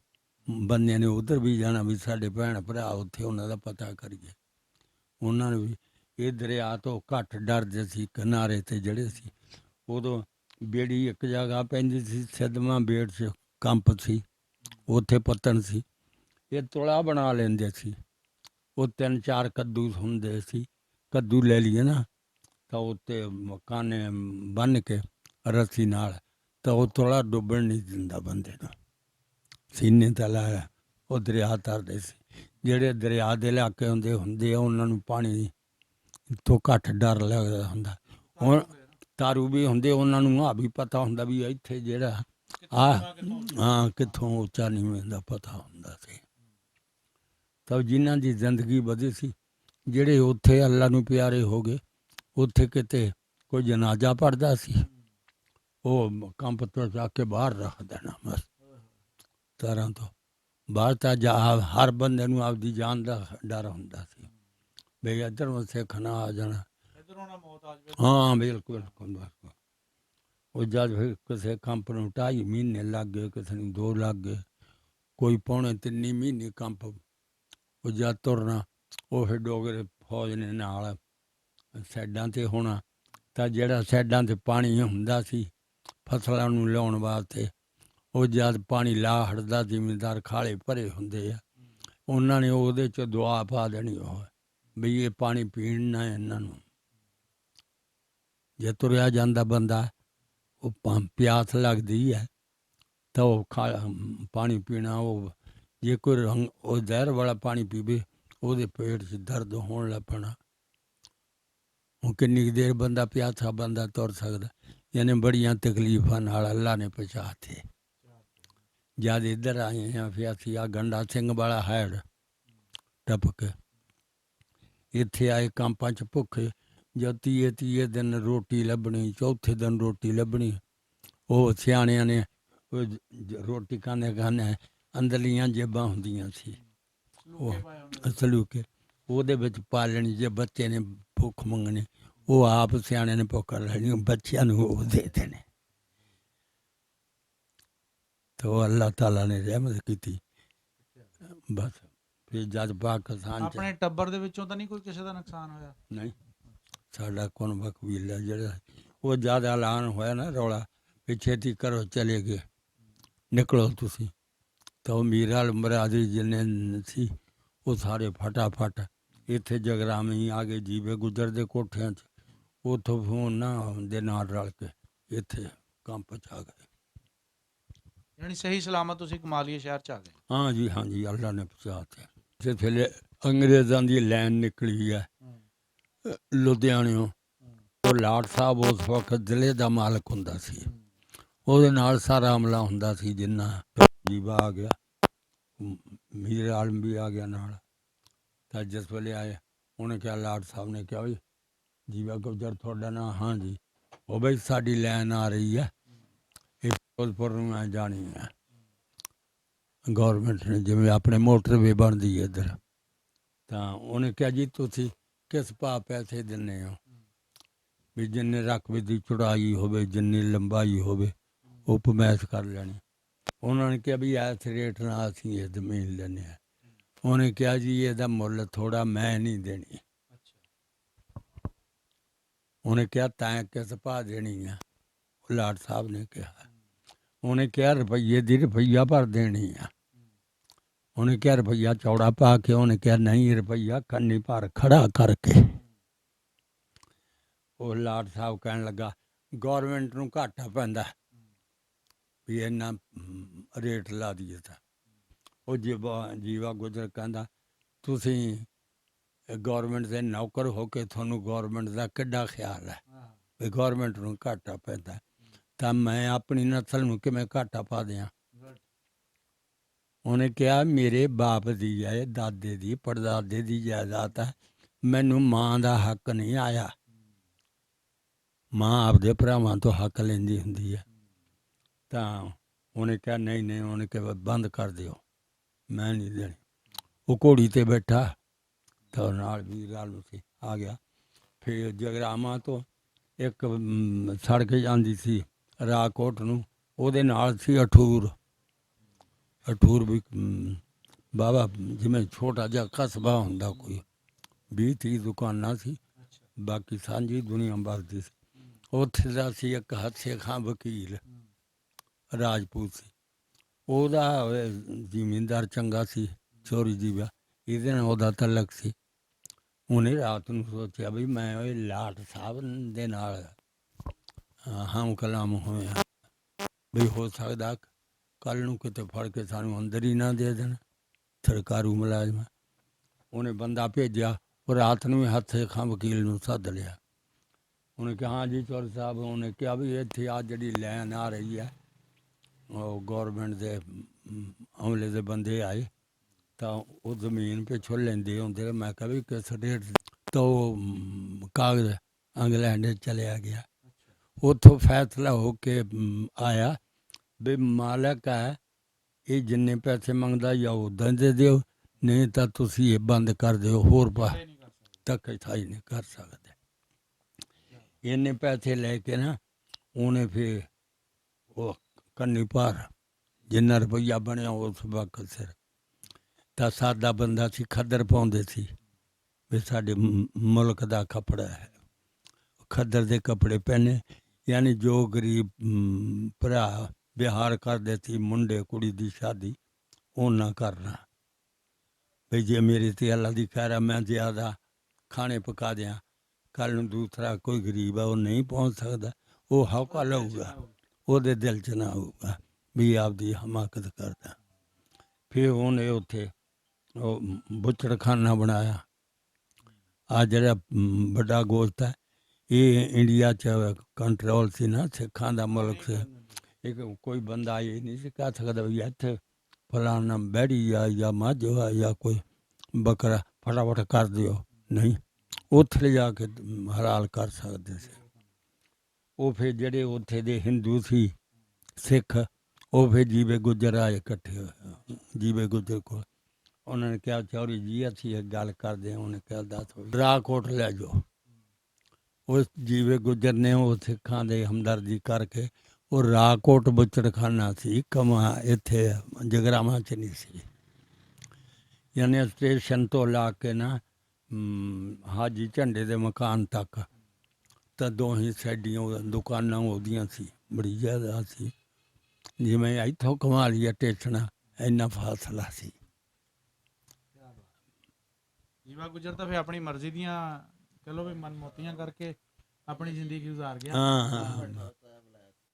ਬੰਦਿਆਂ ਨੇ ਉੱਧਰ ਵੀ ਜਾਣਾ ਵੀ ਸਾਡੇ ਭੈਣ ਭਰਾ ਉੱਥੇ, ਉਹਨਾਂ ਦਾ ਪਤਾ ਕਰੀਏ। ਉਹਨਾਂ ਨੂੰ ਵੀ ਇਹ ਦਰਿਆ ਤੋਂ ਘੱਟ ਡਰਦੇ ਸੀ। ਕਿਨਾਰੇ 'ਤੇ ਜਿਹੜੇ ਸੀ, ਉਦੋਂ ਬੇੜੀ ਇੱਕ ਜਗ੍ਹਾ ਪੈਂਦੀ ਸੀ, ਸਿੱਧਵਾਂ ਬੇੜ 'ਚ ਕੰਪ ਸੀ, ਉੱਥੇ ਪੱਤਣ ਸੀ, ਇਹ ਤੁਲਾ ਬਣਾ ਲੈਂਦੇ ਸੀ। ਉਹ 3-4 ਕੱਦੂ ਹੁੰਦੇ ਸੀ, ਕੱਦੂ ਲੈ ਲਈਏ ਨਾ ਤਾਂ ਉੱਤੇ ਕਾਨੇ ਬੰਨ੍ਹ ਕੇ ਰੱਸੀ ਨਾਲ, ਤਾਂ ਉਹ ਤੁਲਾ ਡੁੱਬਣ ਨਹੀਂ ਦਿੰਦਾ ਬੰਦੇ ਨੂੰ, ਸੀਨੇ ਤਾਂ ਲਾਇਆ, ਉਹ ਦਰਿਆ ਤਰਦੇ ਸੀ। ਜਿਹੜੇ ਦਰਿਆ ਦੇ ਇਲਾਕੇ ਹੁੰਦੇ ਆ ਉਹਨਾਂ ਨੂੰ ਪਾਣੀ ਤੋਂ ਘੱਟ ਡਰ ਲੱਗਦਾ ਹੁੰਦਾ। ਹੁਣ ਤਾਰੂ ਵੀ ਹੁੰਦੇ, ਉਹਨਾਂ ਨੂੰ ਆ ਵੀ ਪਤਾ ਹੁੰਦਾ ਵੀ ਇੱਥੇ ਜਿਹੜਾ ਹਾਂ ਕਿੱਥੋਂ ਉੱਚਾ ਨੀਵੇਂ ਦਾ ਪਤਾ ਹੁੰਦਾ ਸੀ। ਤਾਂ ਜਿਨ੍ਹਾਂ ਦੀ ਜ਼ਿੰਦਗੀ ਵਧੀ ਸੀ, ਜਿਹੜੇ ਉੱਥੇ ਅੱਲਾ ਨੂੰ ਪਿਆਰੇ ਹੋ ਗਏ, ਉੱਥੇ ਕਿਤੇ ਕੋਈ ਜਨਾਜ਼ਾ ਪੜ੍ਹਦਾ ਸੀ, ਉਹ ਕੰਪ ਤੋਂ ਜਾ ਕੇ ਬਾਹਰ ਰੱਖ ਦੇਣਾ ਬਸ। ਤਰ੍ਹਾਂ ਤੋਂ ਬਾਹਰ ਤਾਂ ਹਰ ਬੰਦੇ ਨੂੰ ਆਪਦੀ ਜਾਨ ਦਾ ਡਰ ਹੁੰਦਾ ਸੀ ਵੀ ਇੱਧਰੋਂ ਸਿੱਖ ਨਾ ਆ ਜਾਣਾ, ਹਾਂ ਬਿਲਕੁਲ ਬਿਲਕੁਲ। ਉਹ ਜਦ ਫਿਰ ਕਿਸੇ ਕੰਪ ਨੂੰ 2.5 ਮਹੀਨੇ ਲੱਗ ਗਏ, ਕਿਸੇ ਨੂੰ 2 ਲੱਗ ਗਏ, ਕੋਈ 2.5-3 ਮਹੀਨੇ ਕੰਪ। ਉਹ ਜਦ ਤੁਰਨਾ ਉਹ ਫਿਰ ਡੋਗਰੇ ਫੌਜ ਨੇ ਨਾਲ ਸਾਈਡਾਂ 'ਤੇ ਹੋਣਾ, ਤਾਂ ਜਿਹੜਾ ਸਾਈਡਾਂ 'ਤੇ ਪਾਣੀ ਹੁੰਦਾ ਸੀ ਫਸਲਾਂ ਨੂੰ ਲਾਉਣ ਵਾਸਤੇ, ਉਹ ਜਦ ਪਾਣੀ ਲਾ ਹਟਦਾ, ਜ਼ਿਮੀਂਦਾਰ ਖਾਲੇ ਭਰੇ ਹੁੰਦੇ ਆ, ਉਹਨਾਂ ਨੇ ਉਹਦੇ 'ਚ ਦੁਆ ਪਾ ਦੇਣੀ ਉਹ ਵੀ ਇਹ ਪਾਣੀ ਪੀਣ ਨਾ ਇਹਨਾਂ ਨੂੰ। ਜੇ ਤੁਰਿਆ ਜਾਂਦਾ ਬੰਦਾ, ਉਹ ਪਿਆਸ ਲੱਗਦੀ ਹੈ ਤਾਂ ਉਹ ਪਾਣੀ ਪੀਣਾ, ਉਹ ਜੇ ਕੋਈ ਰੰਗ ਉਹ ਜ਼ਹਿਰ ਵਾਲਾ ਪਾਣੀ ਪੀਵੇ ਉਹਦੇ ਪੇਟ 'ਚ ਦਰਦ ਹੋਣ ਲੱਗ ਪੈਣਾ। ਉਹ ਕਿੰਨੀ ਕੁ ਦੇਰ ਬੰਦਾ ਪਿਆਸਾ ਬੰਦਾ ਤੁਰ ਸਕਦਾ। ਯਾਨੀ ਬੜੀਆਂ ਤਕਲੀਫਾਂ ਨਾਲ ਅੱਲਾ ਨੇ ਪਹੁੰਚਾਤੇ। ਜਦ ਇੱਧਰ ਆਏ ਹਾਂ ਫਿਰ ਅਸੀਂ ਆ ਗੰਡਾ ਸਿੰਘ ਵਾਲਾ ਹੈਡ ਟੱਪ ਕੇ ਇੱਥੇ ਆਏ, ਕੰਪਾਂ 'ਚ ਭੁੱਖੇ। ਜਦ ਤੀਏ ਦਿਨ ਰੋਟੀ ਲੱਭਣੀ, ਚੌਥੇ ਦਿਨ ਰੋਟੀ ਲੱਭਣੀ। ਉਹ ਸਿਆਣਿਆਂ ਨੇ ਉਹ ਰੋਟੀ ਖਾਂਦੇ ਅੰਦਰਲੀਆਂ ਜੇਬਾਂ ਹੁੰਦੀਆਂ ਸੀ, ਉਹ ਸਲੂਕੇ ਉਹਦੇ ਵਿੱਚ ਪਾ ਲੈਣੀ। ਜੇ ਬੱਚੇ ਨੇ ਭੁੱਖ ਮੰਗਣੀ, ਉਹ ਆਪ ਸਿਆਣੇ ਨੇ ਭੁੱਖ ਲੈਣੀ, ਬੱਚਿਆਂ ਨੂੰ ਉਹ ਦੇ ਦੇਣੇ। ਤਾਂ ਅੱਲਾਹ ਤਾਲਾ ਨੇ ਰਹਿਮਤ ਕੀਤੀ ਬਸ। ਫਿਰ ਜਦ ਪਾਕਿਸਤਾਨ ਆਪਣੇ ਟੱਬਰ ਦੇ ਵਿੱਚੋਂ ਤਾਂ ਨਹੀਂ ਕੋਈ ਕਿਸੇ ਦਾ ਨੁਕਸਾਨ ਹੋਇਆ? ਨਹੀਂ, ਸਾਡਾ ਕੌਣ ਬਕਬੀਲਾ ਜਿਹੜਾ ਉਹ ਜ਼ਿਆਦਾ ਐਲਾਨ ਹੋਇਆ ਨਾ ਰੌਲਾ ਵੀ ਛੇਤੀ ਕਰੋ ਚਲੇ ਗਏ, ਨਿਕਲੋ ਤੁਸੀਂ, ਤਾਂ ਉਹ ਮੀਰ ਆਲਮ ਬਰਾਦਰੀ ਜਿੰਨੇ ਸੀ ਉਹ ਸਾਰੇ ਫਟਾਫਟ ਇੱਥੇ ਜਗਰਾਮੀ ਆ ਗਏ, ਜੀਵੇ ਗੁਜਰ ਦੇ ਕੋਠਿਆਂ 'ਚ, ਉੱਥੋਂ ਫੋਨ ਨਾ ਦੇ ਨਾਲ ਰਲ ਕੇ ਇੱਥੇ ਕੰਪ 'ਚ ਆ ਗਏ। ਯਾਨੀ ਸਹੀ ਸਲਾਮਤ ਤੁਸੀਂ ਕਮਾਲੀਏ ਸ਼ਹਿਰ 'ਚ ਆ ਗਏ? ਹਾਂ ਜੀ, ਹਾਂ ਜੀ, ਅੱਲਾ ਨੇ ਪਹੁੰਚਾਤੇ। ਇਸੇ ਵੇਲੇ ਅੰਗਰੇਜ਼ਾਂ ਦੀ ਲਾਈਨ ਨਿਕਲੀ ਹੈ ਲੁਧਿਆਣਿਓਂ। ਉਹ ਲਾਟ ਸਾਹਿਬ ਉਸ ਵਕਤ ਜ਼ਿਲ੍ਹੇ ਦਾ ਮਾਲਕ ਹੁੰਦਾ ਸੀ, ਉਹਦੇ ਨਾਲ ਸਾਰਾ ਅਮਲਾ ਹੁੰਦਾ ਸੀ। ਜਿੰਨਾ ਜੀਵਾ ਆ ਗਿਆ, ਮੀਰ ਆਲਮ ਵੀ ਆ ਗਿਆ ਨਾਲ। ਤਾਂ ਜਿਸ ਵੇਲੇ ਆਏ ਉਹਨੇ ਕਿਹਾ, ਲਾਟ ਸਾਹਿਬ ਨੇ ਕਿਹਾ ਵੀ ਜੀਵਾ ਗੁਜਰ ਤੁਹਾਡਾ ਨਾਂ? ਹਾਂ ਜੀ। ਉਹ ਬਈ ਸਾਡੀ ਲਾਈਨ ਆ ਰਹੀ ਹੈ, ਇਹ ਫਿਰੋਜ਼ਪੁਰ ਨੂੰ ਆ ਜਾਣੀ ਹੈ। ਗੌਰਮੈਂਟ ਨੇ ਜਿਵੇਂ ਆਪਣੇ ਮੋਟਰਵੇ ਬਣਦੀ ਹੈ ਇੱਧਰ, ਤਾਂ ਉਹਨੇ ਕਿਹਾ ਜੀ ਤੁਸੀਂ ਕਿਸ ਭਾਅ ਪੈਸੇ ਦਿੰਦੇ ਹੋ? ਵੀ ਜਿੰਨੇ ਰਕਬੇ ਦੀ ਚੌੜਾਈ ਹੋਵੇ, ਜਿੰਨੀ ਲੰਬਾਈ ਹੋਵੇ, ਉਹ ਪਮੈਸ਼ ਕਰ ਲੈਣੀ। ਉਹਨਾਂ ਨੇ ਕਿਹਾ ਵੀ ਇਸ ਰੇਟ ਨਾਲ ਅਸੀਂ ਇਹ ਜ਼ਮੀਨ ਲੈਂਦੇ ਹਾਂ। ਉਹਨੇ ਕਿਹਾ ਜੀ ਇਹਦਾ ਮੁੱਲ ਥੋੜ੍ਹਾ ਮੈਂ ਨਹੀਂ ਦੇਣੀ। ਉਹਨੇ ਕਿਹਾ ਤੈਂ ਕਿਸ ਭਾਅ ਦੇਣੀ ਆ? ਉਹ ਲਾਟ ਸਾਹਿਬ ਨੇ ਕਿਹਾ। ਉਹਨੇ ਕਿਹਾ ਰੁਪਈਏ ਦੀ ਰੁਪਈਆ ਭਰ ਦੇਣੀ ਆ। ਉਹਨੇ ਕਿਹਾ ਰੁਪਈਆ ਚੌੜਾ ਪਾ ਕੇ? ਉਹਨੇ ਕਿਹਾ ਨਹੀਂ, ਰੁਪਈਆ ਕੰਨੀ ਭਰ ਖੜਾ ਕਰਕੇ। ਉਹ ਲਾਟ ਸਾਹਿਬ ਕਹਿਣ ਲੱਗਾ ਗੌਰਮੈਂਟ ਨੂੰ ਘਾਟਾ ਪੈਂਦਾ ਵੀ ਇੰਨਾ ਰੇਟ ਲਾ ਦਈਏ। ਤਾਂ ਉਹ ਜੀਵਾ ਗੁਜਰ ਕਹਿੰਦਾ ਤੁਸੀਂ ਗੌਰਮੈਂਟ ਦੇ ਨੌਕਰ ਹੋ ਕੇ ਤੁਹਾਨੂੰ ਗੌਰਮੈਂਟ ਦਾ ਕਿੱਡਾ ਖਿਆਲ ਹੈ ਵੀ ਗੌਰਮੈਂਟ ਨੂੰ ਘਾਟਾ ਪੈਂਦਾ, ਤਾਂ ਮੈਂ ਆਪਣੀ ਨਸਲ ਨੂੰ ਕਿਵੇਂ ਘਾਟਾ ਪਾ ਦਿਆਂ? ਉਹਨੇ ਕਿਹਾ ਮੇਰੇ ਬਾਪ ਦੀ ਹੈ, ਦਾਦੇ ਦੀ, ਪੜਦਾਦੇ ਦੀ ਜਾਇਦਾਦ ਹੈ, ਮੈਨੂੰ ਮਾਂ ਦਾ ਹੱਕ ਨਹੀਂ ਆਇਆ। ਮਾਂ ਆਪਦੇ ਭਰਾਵਾਂ ਤੋਂ ਹੱਕ ਲੈਂਦੀ ਹੁੰਦੀ ਹੈ। ਤਾਂ ਉਹਨੇ ਕਿਹਾ ਨਹੀਂ ਨਹੀਂ, ਉਹਨੇ ਕਿਹਾ ਬੰਦ ਕਰ ਦਿਓ, ਮੈਂ ਨਹੀਂ ਦੇਣੀ। ਉਹ ਘੋੜੀ 'ਤੇ ਬੈਠਾ ਤਾਂ ਨਾਲ ਵੀ ਆਲਮ ਸੀ ਆ ਗਿਆ। ਫਿਰ ਜਗਰਾਵਾਂ ਤੋਂ ਇੱਕ ਸੜਕ ਜਾਂਦੀ ਸੀ ਰਾਕੋਟ ਨੂੰ, ਉਹਦੇ ਨਾਲ ਸੀ ਅਠੂਰ। ਅਠੂਰ ਵੀ ਬਾਬਾ ਜਿਵੇਂ ਛੋਟਾ ਜਿਹਾ ਕਸਬਾ ਹੁੰਦਾ, ਕੋਈ 20-30 ਦੁਕਾਨਾਂ ਸੀ, ਬਾਕੀ ਸਾਂਝੀ ਦੁਨੀਆ ਵੱਸਦੀ ਸੀ। ਉੱਥੇ ਦਾ ਸੀ ਇੱਕ ਹੱਸੇ ਖਾਂ ਵਕੀਲ, ਰਾਜਪੂਤ ਸੀ। ਉਹਦਾ ਜ਼ਿਮੀਂਦਾਰ ਚੰਗਾ ਸੀ, ਚੋਰੀ ਜੀਵਾ, ਇਹਦੇ ਨਾਲ ਉਹਦਾ ਤਲਕ ਸੀ। ਉਹਨੇ ਰਾਤ ਨੂੰ ਸੋਚਿਆ ਵੀ ਮੈਂ ਉਹ ਲਾਟ ਸਾਹਿਬ ਦੇ ਨਾਲ ਹਮ ਕਲਾਮ ਹੋਇਆ ਵੀ ਹੋ ਸਕਦਾ ਕੱਲ੍ਹ ਨੂੰ ਕਿਤੇ ਫੜ ਕੇ ਸਾਨੂੰ ਅੰਦਰ ਹੀ ਨਾ ਦੇ ਦੇਣ ਸਰਕਾਰੂ ਮੁਲਾਜ਼ਮ। ਉਹਨੇ ਬੰਦਾ ਭੇਜਿਆ, ਉਹ ਰਾਤ ਨੂੰ ਹੀ ਹੱਥੇ ਖਾਂ ਵਕੀਲ ਨੂੰ ਸੱਦ ਲਿਆ। ਉਹਨੇ ਕਿਹਾ ਹਾਂ ਜੀ ਚੌਧਰੀ ਸਾਹਿਬ, ਉਹਨੇ ਕਿਹਾ ਵੀ ਇੱਥੇ ਆ ਜਿਹੜੀ ਲਾਈਨ ਆ ਰਹੀ ਹੈ, ਉਹ ਗੌਰਮੈਂਟ ਦੇ ਅਮਲੇ ਦੇ ਬੰਦੇ ਆਏ ਤਾਂ ਉਹ ਜ਼ਮੀਨ ਪਿੱਛੋਂ ਲੈਂਦੇ ਹੁੰਦੇ। ਮੈਂ ਕਿਹਾ ਵੀ ਕਿਸ ਰੇਟ, ਤਾਂ ਉਹ ਕਾਗਜ਼ ਇੰਗਲੈਂਡ ਚਲਿਆ ਗਿਆ। ਉੱਥੋਂ ਫੈਸਲਾ ਹੋ ਕੇ ਆਇਆ ਵੀ ਮਾਲਕ ਹੈ, ਇਹ ਜਿੰਨੇ ਪੈਸੇ ਮੰਗਦਾ ਜਾਂ ਉੱਦਾਂ ਦੇ ਦਿਓ, ਨਹੀਂ ਤਾਂ ਤੁਸੀਂ ਇਹ ਬੰਦ ਕਰ ਦਿਓ, ਹੋਰ ਧੱਕੇਸ਼ਾਹੀ ਨਹੀਂ ਕਰ ਸਕਦੇ। ਇੰਨੇ ਪੈਸੇ ਲੈ ਕੇ ਨਾ ਉਹਨੇ ਫਿਰ ਉਹ ਕੰਨੀ ਭਾਰ ਜਿੰਨਾ ਰੁਪਈਆ ਬਣਿਆ ਉਸ ਵਕਤ ਸਿਰ, ਤਾਂ ਸਾਦਾ ਬੰਦਾ ਸੀ, ਖੱਦਰ ਪਾਉਂਦੇ ਸੀ ਵੀ ਸਾਡੇ ਮੁਲਕ ਦਾ ਕੱਪੜਾ ਹੈ, ਖੱਦਰ ਦੇ ਕੱਪੜੇ ਪਹਿਨੇ। ਯਾਨੀ ਜੋ ਗਰੀਬ ਭਰਾ ਵਿਹਾਰ ਕਰਦੇ ਸੀ, ਮੁੰਡੇ ਕੁੜੀ ਦੀ ਸ਼ਾਦੀ ਉਹਨਾਂ ਕਰਨਾ ਵੀ ਜੇ ਮੇਰੀ ਤੇ ਅੱਲਾ ਦੀ ਖੈਰ ਆ, ਮੈਂ ਜ਼ਿਆਦਾ ਖਾਣੇ ਪਕਾ ਦਿਆਂ, ਕੱਲ੍ਹ ਨੂੰ ਦੂਸਰਾ ਕੋਈ ਗਰੀਬ ਆ ਉਹ ਨਹੀਂ ਪਹੁੰਚ ਸਕਦਾ, ਉਹ ਹੌਕਾ ਲਊਗਾ, ਉਹਦੇ ਦਿਲ 'ਚ ਨਾ ਆਊਗਾ ਵੀ ਆਪਦੀ ਹਮਾਕਤ ਕਰਦਾ। ਫਿਰ ਉਹਨੇ ਉੱਥੇ ਉਹ ਬੁੱਚੜਖਾਨਾ ਬਣਾਇਆ। ਆ ਜਿਹੜਾ ਵੱਡਾ ਗੋਸ਼ਤ ਹੈ, ਇਹ ਇੰਡੀਆ 'ਚ ਕੰਟਰੋਲ ਸੀ ਨਾ, ਸਿੱਖਾਂ ਦਾ ਮੁਲਕ ਸੀ। ਇੱਕ ਕੋਈ ਬੰਦਾ ਇਹ ਨਹੀਂ ਸੀ ਕਹਿ ਸਕਦਾ ਵੀ ਇੱਥੇ ਫਲਾਣਾ ਬੈੜੀ ਆ ਜਾਂ ਮੱਝ ਆ ਜਾਂ ਕੋਈ ਬੱਕਰਾ, ਫਟਾਫਟ ਕਰ ਦਿਓ, ਨਹੀਂ, ਉੱਥੇ ਲਿਜਾ ਕੇ ਹਲਾਲ ਕਰ ਸਕਦੇ ਸੀ। ਉਹ ਫਿਰ ਜਿਹੜੇ ਉੱਥੇ ਦੇ ਹਿੰਦੂ ਸੀ, ਸਿੱਖ, ਉਹ ਫਿਰ ਜੀਵੇ ਗੁੱਜਰ ਆਏ ਇਕੱਠੇ ਹੋਏ ਜੀਵੇ ਗੁੱਜਰ ਕੋਲ। ਉਹਨਾਂ ਨੇ ਕਿਹਾ ਚੌਧਰੀ ਜੀ ਅਸੀਂ ਇੱਕ ਗੱਲ ਕਰਦੇ ਹਾਂ। ਉਹਨੇ ਕਿਹਾ ਦੱਸ। ਰਾਕੋਟ ਲੈ ਜਾਓ। ਉਸ ਜੀਵੇ ਗੁੱਜਰ ਨੇ ਉਹ ਸਿੱਖਾਂ ਦੇ ਹਮਦਰਦੀ ਕਰਕੇ ਉਹ ਰਾਕੋਟ ਬੁੱਚੜਖਾਨਾ ਸੀ, ਕਮਾ ਇੱਥੇ ਜਗਰਾਵਾਂ 'ਚ ਨਹੀਂ ਸੀ। ਯਾਨੀ ਸਟੇਸ਼ਨ ਤੋਂ ਲਾ ਕੇ ਨਾ ਹਾਜੀ ਝੰਡੇ ਦੇ ਮਕਾਨ ਤੱਕ ਤਾਂ ਦੋਹੀਂ ਸਾਈਡੀਆਂ ਦੁਕਾਨਾਂ ਉਹਦੀਆਂ ਸੀ, ਬੜੀ ਜ਼ਿਆਦਾ ਸੀ। ਜਿਵੇਂ ਇੱਥੋਂ ਕਮਾਲੀਆ ਸਟੇਸ਼ਨ ਇੰਨਾ ਫਾਸਲਾ ਸੀ। ਜੀਵਾ ਗੁੱਜਰ ਤਾਂ ਫਿਰ ਆਪਣੀ ਮਰਜ਼ੀ ਦੀਆਂ ਚਲੋ ਵੀ ਮਨਮੋਤੀਆਂ ਕਰਕੇ ਆਪਣੀ ਜ਼ਿੰਦਗੀ ਗੁਜ਼ਾਰ ਗਿਆ। ਹਾਂ,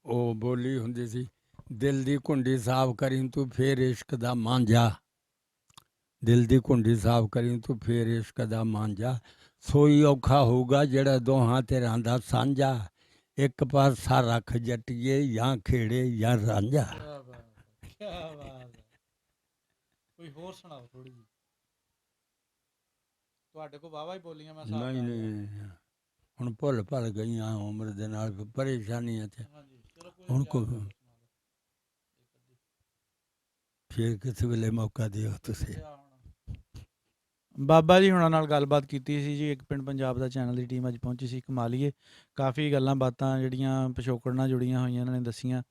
ਉਹ ਬੋਲੀ ਹੁੰਦੀ ਸੀ, ਦਿਲ ਦੀ ਕੁੰਡੀ ਸਾਫ਼ ਕਰੀ ਤੂੰ ਫੇਰ ਇਸ਼ਕ ਦਾ ਮਾਂਝਾ, ਦਿਲ ਦੀ ਕੁੰਡੀ ਸਾਫ਼ ਕਰੀ ਤੂੰ ਫੇਰ ਇਸ਼ਕ ਦਾ ਮਾਂਝਾ, ਸੋਈ ਔਖਾ ਹੋਊਗਾ ਜਿਹੜਾ ਦੋਹਾਂ ਧਿਰਾਂ ਦਾ ਸਾਂਝਾ, ਇੱਕ ਪਾਸਾ ਰੱਖ ਜੱਟੀਏ ਜਾਂ ਖੇੜੇ ਜਾਂ ਰਾਂਝਾ। ਕੋਈ ਹੋਰ ਸੁਣਾਓ ਥੋੜੀ ਜੀ, ਤੁਹਾਡੇ ਕੋਲ ਵਾਵਾ ਹੀ ਬੋਲੀਆਂ ਮੈਂ ਨਹੀਂ ਨਹੀਂ, ਹੁਣ ਭੁੱਲ ਭੱਲ ਗਈਆਂ ਉਮਰ ਦੇ ਨਾਲ ਪਰੇਸ਼ਾਨੀਆਂ 'ਚ। ਹੁਣ ਫਿਰ ਕਿਸੇ ਵੇਲੇ ਮੌਕਾ ਦਿਓ ਤੁਸੀਂ। ਬਾਬਾ ਜੀ ਹੁਣਾਂ ਨਾਲ ਗੱਲਬਾਤ ਕੀਤੀ ਸੀ ਜੀ। ਇੱਕ ਪਿੰਡ ਪੰਜਾਬ ਦਾ ਚੈਨਲ ਦੀ ਟੀਮ ਅੱਜ ਪਹੁੰਚੀ ਸੀ ਕਮਾਲੀਏ। ਕਾਫੀ ਗੱਲਾਂ ਬਾਤਾਂ ਜਿਹੜੀਆਂ ਪਿਛੋਕੜ ਨਾਲ ਜੁੜੀਆਂ ਹੋਈਆਂ ਇਹਨਾਂ ਨੇ ਦੱਸੀਆਂ।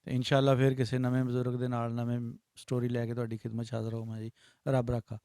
ਤੇ ਇਨਸ਼ਾਅੱਲਾ ਫਿਰ ਕਿਸੇ ਨਵੇਂ ਬਜ਼ੁਰਗ ਦੇ ਨਾਲ ਨਵੇਂ ਸਟੋਰੀ ਲੈ ਕੇ ਤੁਹਾਡੀ ਖਿਦਮਤ 'ਚ ਹਾਜ਼ਰ ਹੋਵਾਂ ਜੀ। ਰੱਬ ਰਾਖਾ।